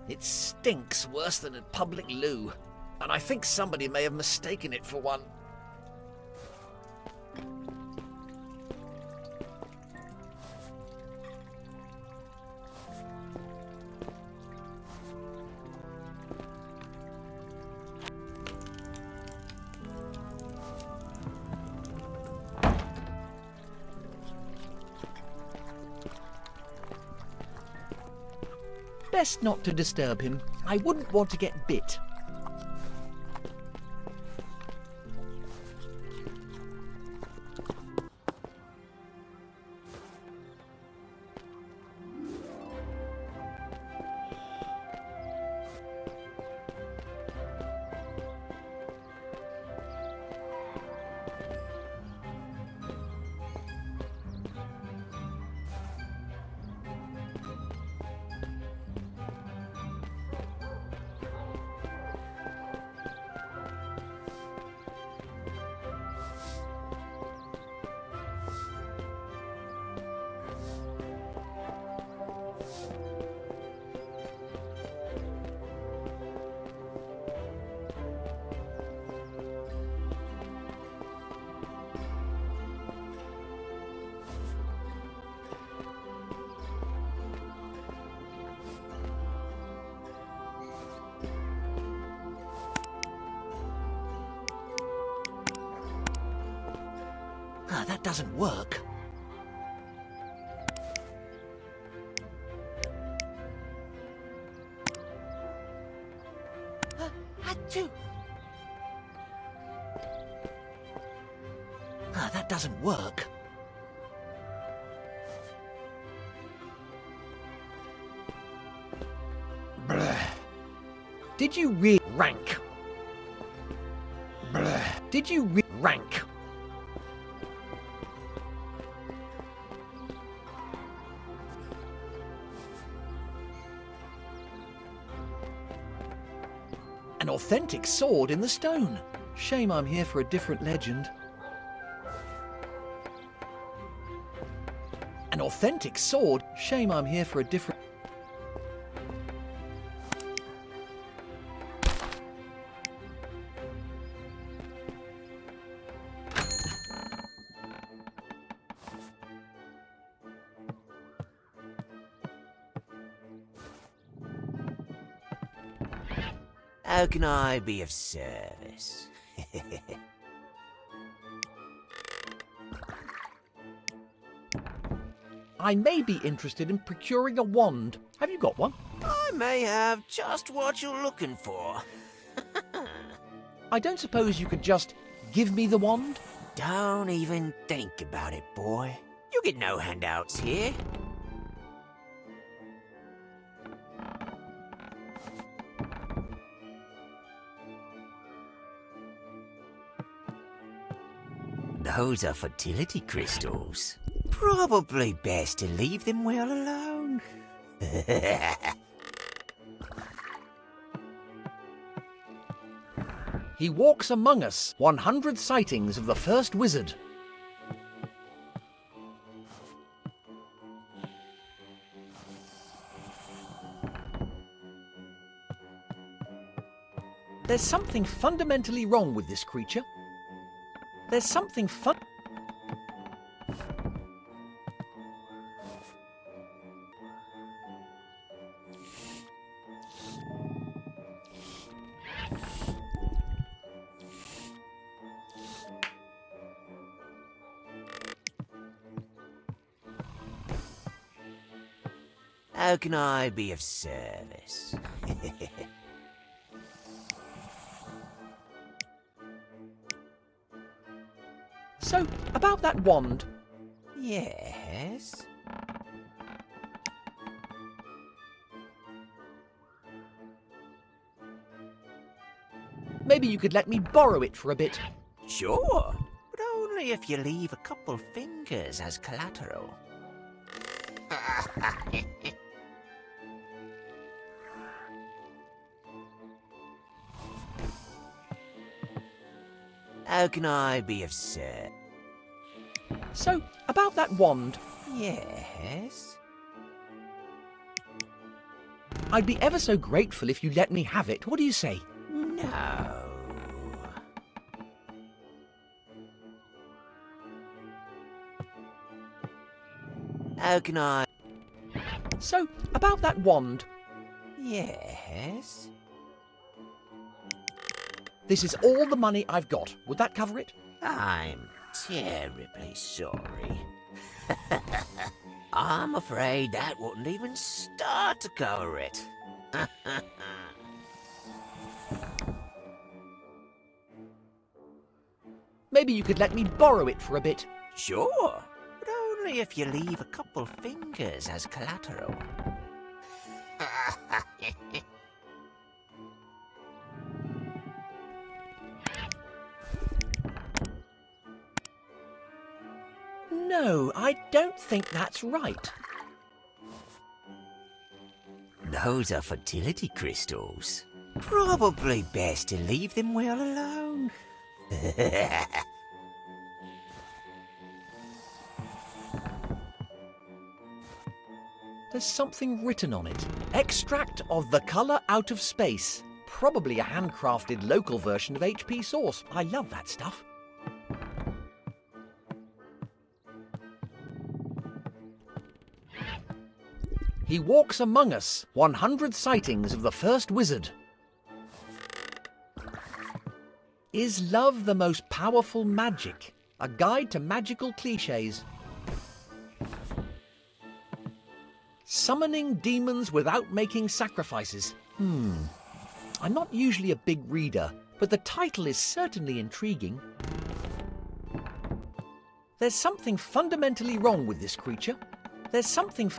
It stinks worse than a public loo, and I think somebody may have mistaken it for one. Best not to disturb him. I wouldn't want to get bit. doesn't work. Achoo! That doesn't work. Bleh. Did you rank? Bleh. Did you rank? An authentic sword in the stone. Shame I'm here for a different legend. An authentic sword. Shame I'm here for a different... How can I be of service? I may be interested in procuring a wand. Have you got one? I may have just what you're looking for. I don't suppose you could just give me the wand? Don't even think about it, boy. You get no handouts here. Those are fertility crystals. Probably best to leave them well alone. He walks among us. 100 sightings of the first wizard. There's something fundamentally wrong with this creature. There's something How can I be of service? So, about that wand. Yes? Maybe you could let me borrow it for a bit. Sure, but only if you leave a couple fingers as collateral. How can I be of service? So, about that wand. Yes? I'd be ever so grateful if you let me have it. What do you say? No. How can I... So, about that wand. Yes? This is all the money I've got. Would that cover it? I'm terribly sorry. I'm afraid that wouldn't even start to cover it. Maybe you could let me borrow it for a bit. Sure, but only if you leave a couple fingers as collateral. No, I don't think that's right. Those are fertility crystals. Probably best to leave them well alone. There's something written on it. Extract of the colour out of space. Probably a handcrafted local version of HP Source. I love that stuff. He walks among us. 100 sightings of the first wizard. Is love the most powerful magic? A guide to magical cliches. Summoning demons without making sacrifices. I'm not usually a big reader, but the title is certainly intriguing. There's something fundamentally wrong with this creature. There's something...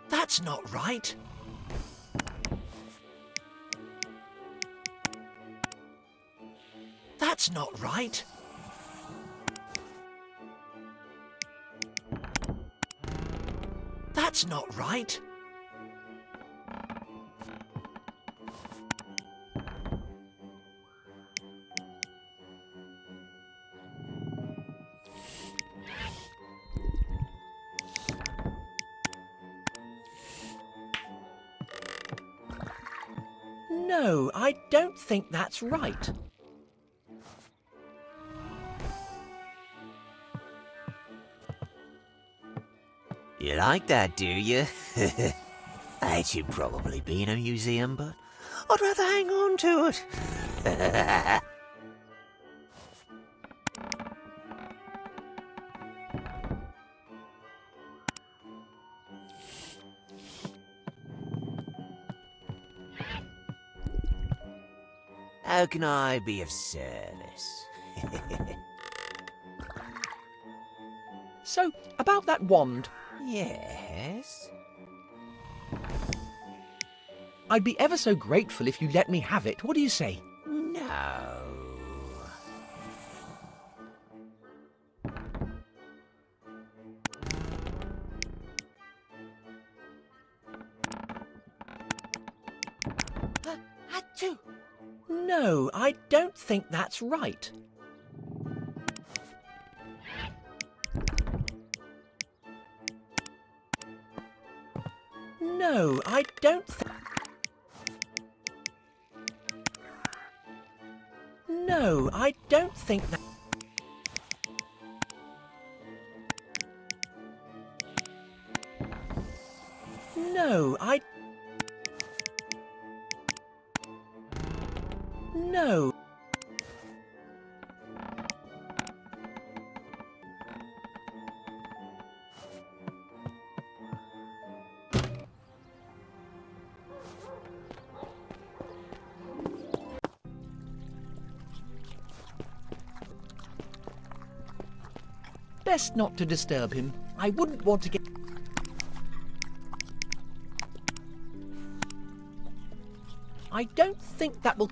That's not right. That's not right. That's not right. No, I don't think that's right. You like that, do you? It should probably be in a museum, but I'd rather hang on to it. How can I be of service? So, about that wand, Yes? I'd be ever so grateful if you let me have it. What do you say? No. Achoo! No, I don't think that's right. No, I don't think... No, I don't think that... No, I... No. Best not to disturb him. I wouldn't want to get... I don't think that will...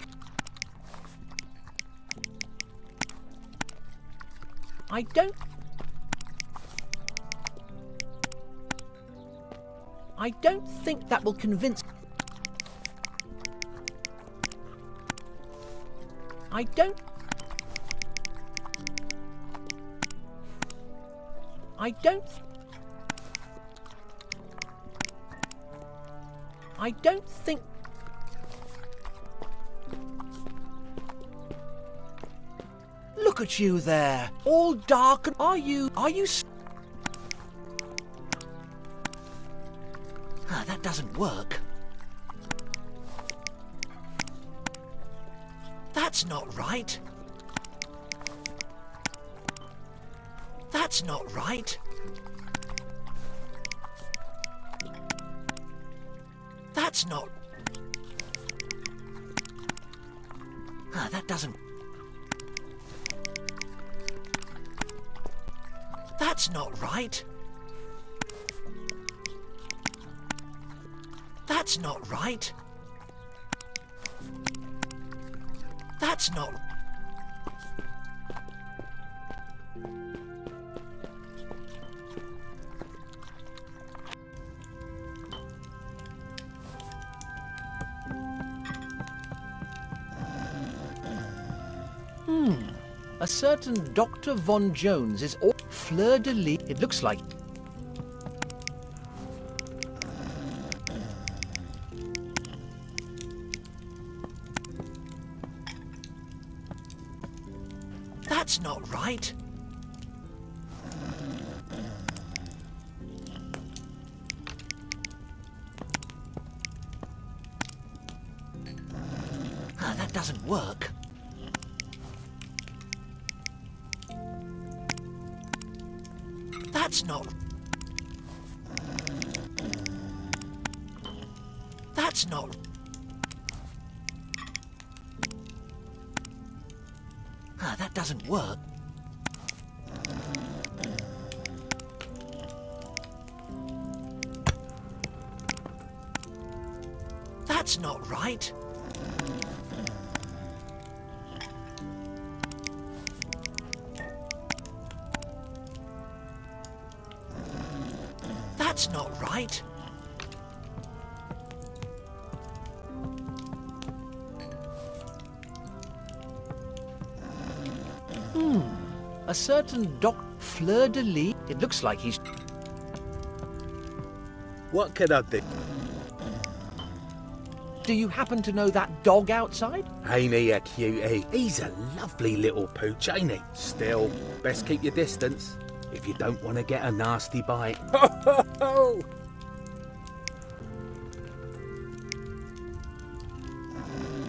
I don't think that will convince... I don't think... Look at you there, all dark and... Are you... that doesn't work. That's not right. That's not right. That's not... that doesn't... That's not right. That's not right. That's not... A certain Dr. Von Jones is all fleur-de-lis. It looks like... not right. That doesn't work. That's not... That's not... That doesn't work. That's not right. That's not right. A certain Fleur de Lis. It looks like he's... What can I do? Do you happen to know that dog outside? Ain't he a cutie? He's a lovely little pooch, ain't he? Still, best keep your distance if you don't want to get a nasty bite. Ho, ho, ho!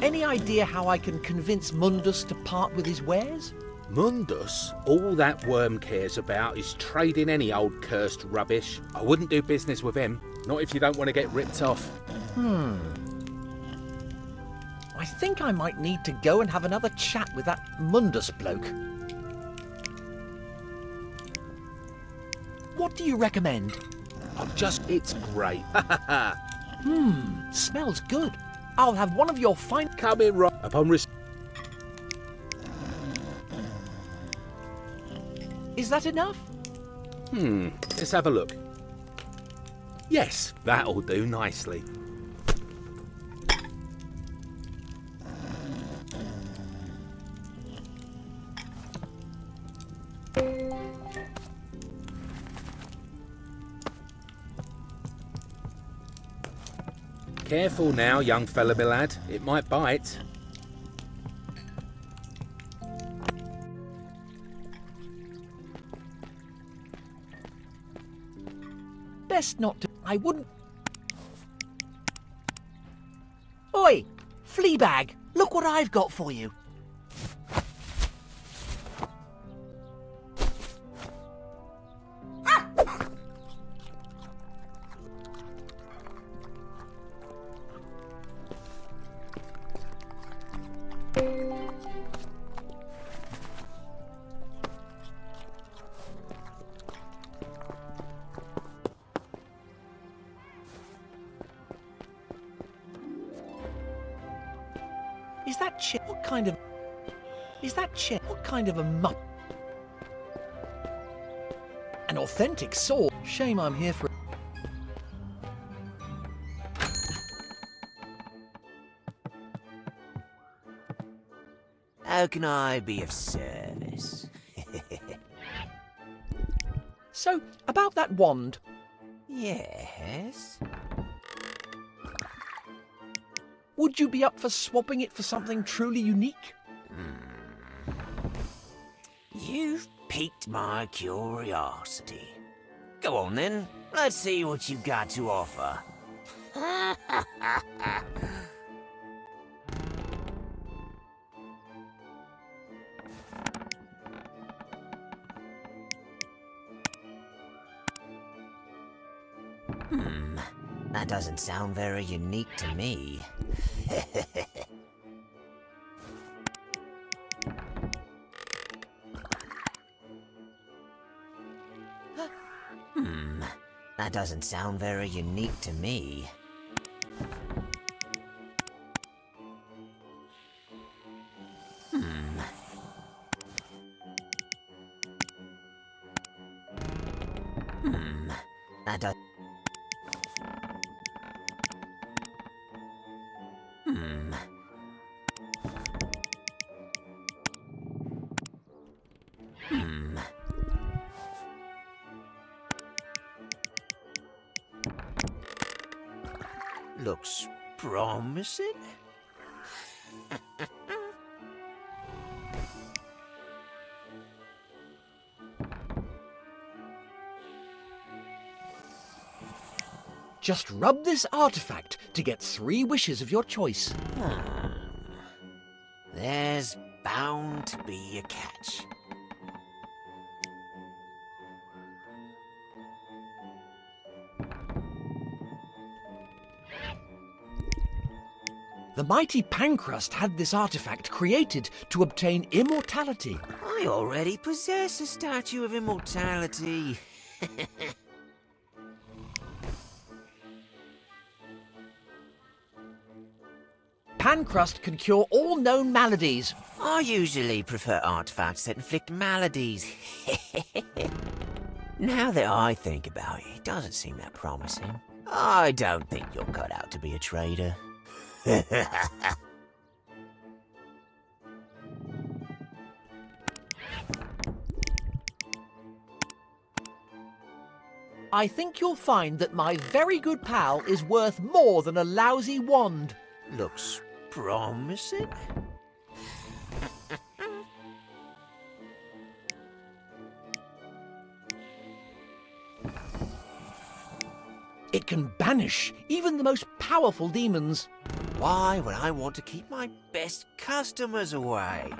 Any idea how I can convince Mundus to part with his wares? Mundus? All that worm cares about is trading any old cursed rubbish. I wouldn't do business with him, not if you don't want to get ripped off. I think I might need to go and have another chat with that Mundus bloke. What do you recommend? It's great. Smells good. I'll have one of your fine... Come in right upon Is that enough? Let's have a look. Yes, that'll do nicely. Careful now, young fella, my lad. It might bite. Best not to... I wouldn't... Oi! Fleabag! Look what I've got for you. Is that chip? What kind of... Is that chip? What kind of a mutt? An authentic sword? Shame I'm here for... How can I be of service? So, about that wand. Yes? Would you be up for swapping it for something truly unique? You've piqued my curiosity. Go on then, let's see what you've got to offer. That doesn't sound very unique to me. That doesn't sound very unique to me. That does... Looks promising. Just rub this artifact to get 3 wishes of your choice. There's bound to be a catch. The mighty Pancrust had this artifact created to obtain immortality. I already possess a statue of immortality. Pancrust can cure all known maladies. I usually prefer artifacts that inflict maladies. Now that I think about it, it doesn't seem that promising. I don't think you're cut out to be a trader. I think you'll find that my very good pal is worth more than a lousy wand. Looks promising. It can banish even the most powerful demons. Why would I want to keep my best customers away?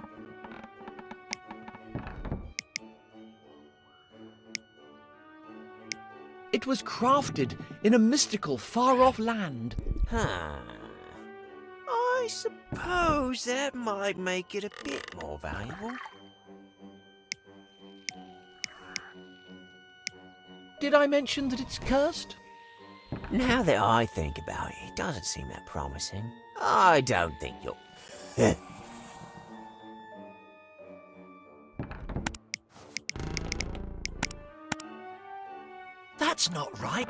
It was crafted in a mystical, far-off land. I suppose that might make it a bit more valuable. Did I mention that it's cursed? Now that I think about it, it doesn't seem that promising. I don't think you'll... That's not right.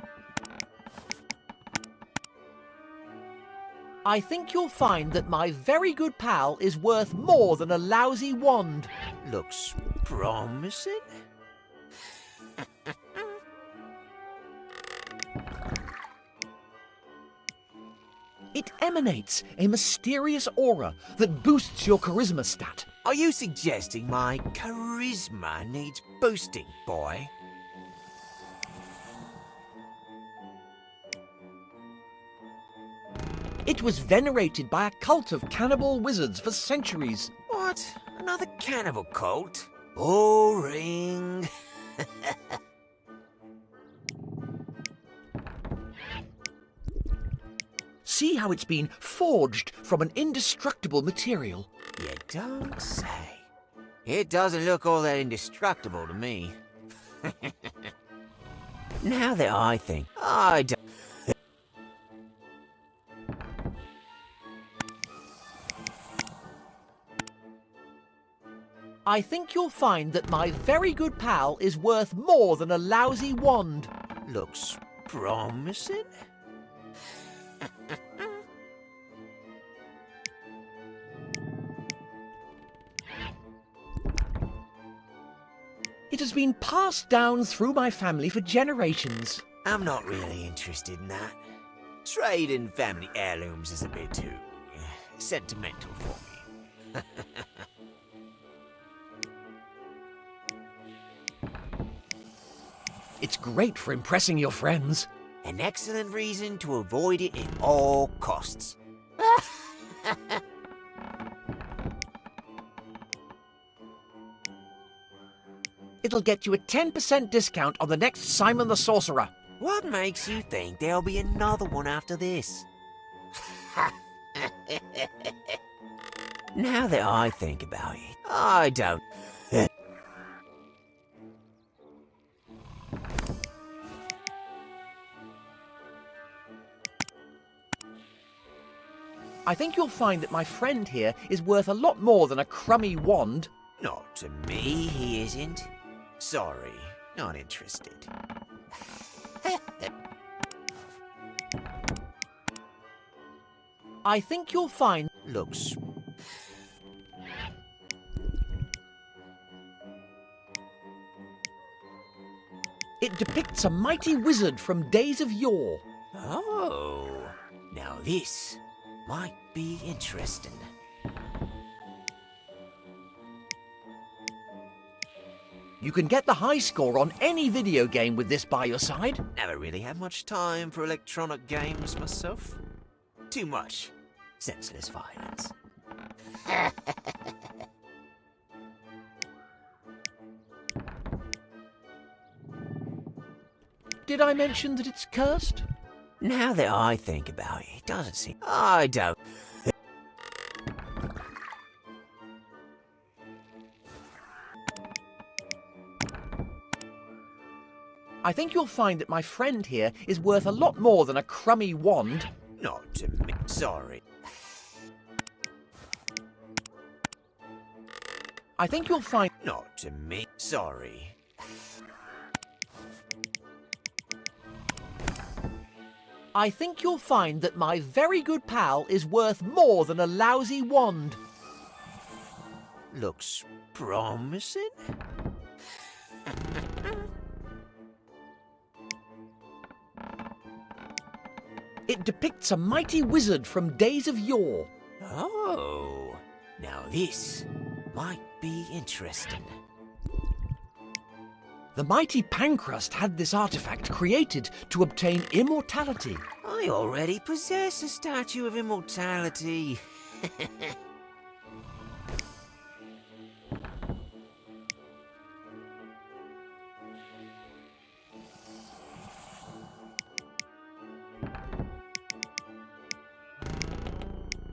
I think you'll find that my very good pal is worth more than a lousy wand. Looks promising. It emanates a mysterious aura that boosts your charisma stat. Are you suggesting my charisma needs boosting, boy? It was venerated by a cult of cannibal wizards for centuries. What? Another cannibal cult? Boring. See how it's been forged from an indestructible material. You don't say. It doesn't look all that indestructible to me. Now that I think, I don't... I think you'll find that my very good pal is worth more than a lousy wand. Looks promising. It has been passed down through my family for generations. I'm not really interested in that. Trading family heirlooms is a bit too sentimental for me. It's great for impressing your friends. An excellent reason to avoid it at all costs. It'll get you a 10% discount on the next Simon the Sorcerer. What makes you think there'll be another one after this? Now that I think about it, I don't... I think you'll find that my friend here is worth a lot more than a crummy wand. Not to me, he isn't. Sorry, not interested. I think you'll find... Looks... It depicts a mighty wizard from days of yore. Oh, now this might be interesting. You can get the high score on any video game with this by your side. Never really had much time for electronic games myself. Too much senseless violence. Did I mention that it's cursed? Now that I think about it, it doesn't seem... I don't... I think you'll find that my friend here is worth a lot more than a crummy wand. Not to me. Sorry. I think you'll find... Not to me. Sorry. I think you'll find that my very good pal is worth more than a lousy wand. Looks promising. It depicts a mighty wizard from days of yore. Oh, now this might be interesting. The mighty Pancrust had this artifact created to obtain immortality. I already possess a statue of immortality.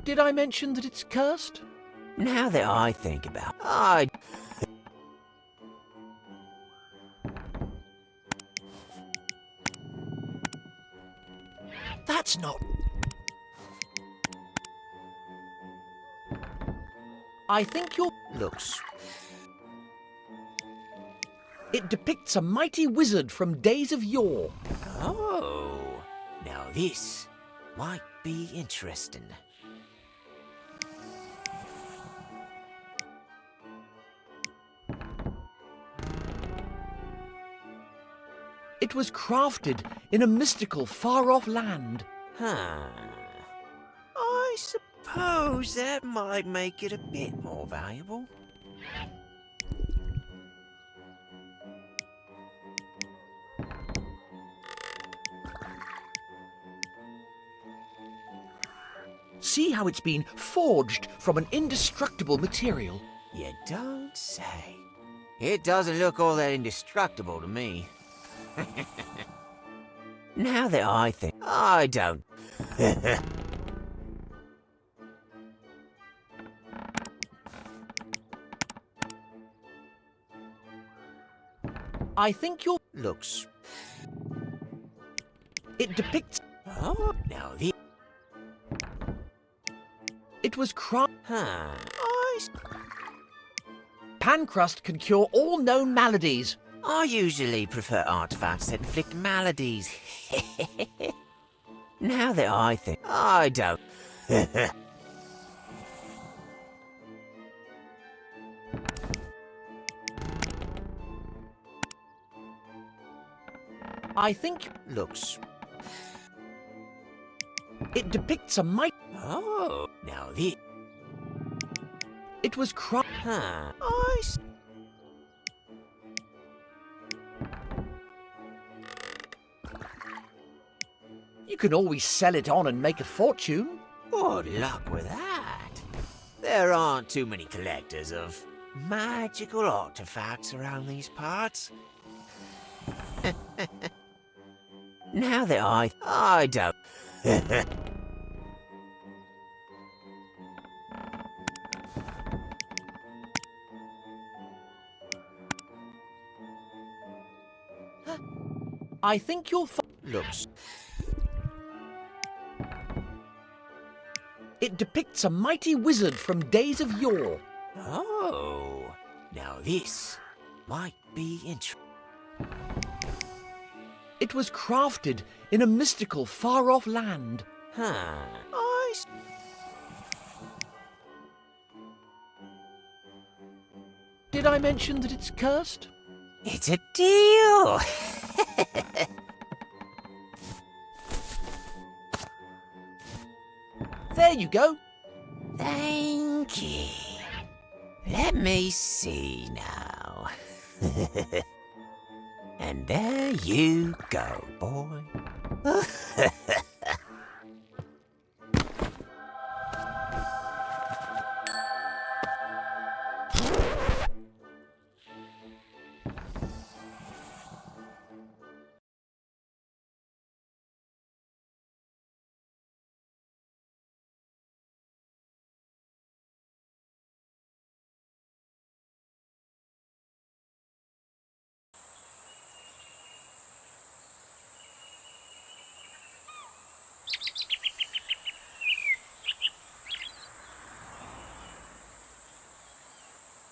Did I mention that it's cursed? Now that I think about it, That's not... I think you're... Looks... It depicts a mighty wizard from days of yore. Oh, now this might be interesting. It was crafted in a mystical, far-off land. Huh. I suppose that might make it a bit more valuable. See how it's been forged from an indestructible material. You don't say. It doesn't look all that indestructible to me. Now that I think... I don't... I think you're... Looks... It depicts... Oh, now the... It was crafted... Huh. Pancrust can cure all known maladies. I usually prefer artifacts that inflict maladies. Now that I think... I don't... I think... Looks... It depicts a might... Oh, now the... It was crafted... Huh. You can always sell it on and make a fortune. Good luck with that. There aren't too many collectors of magical artifacts around these parts. Now that I don't... I think you'll Looks... It depicts a mighty wizard from days of yore. Oh, now this might be interesting. It was crafted in a mystical, far-off land. Huh. Did I mention that it's cursed? It's a deal! There you go. Thank you. Let me see now. And there you go, boy.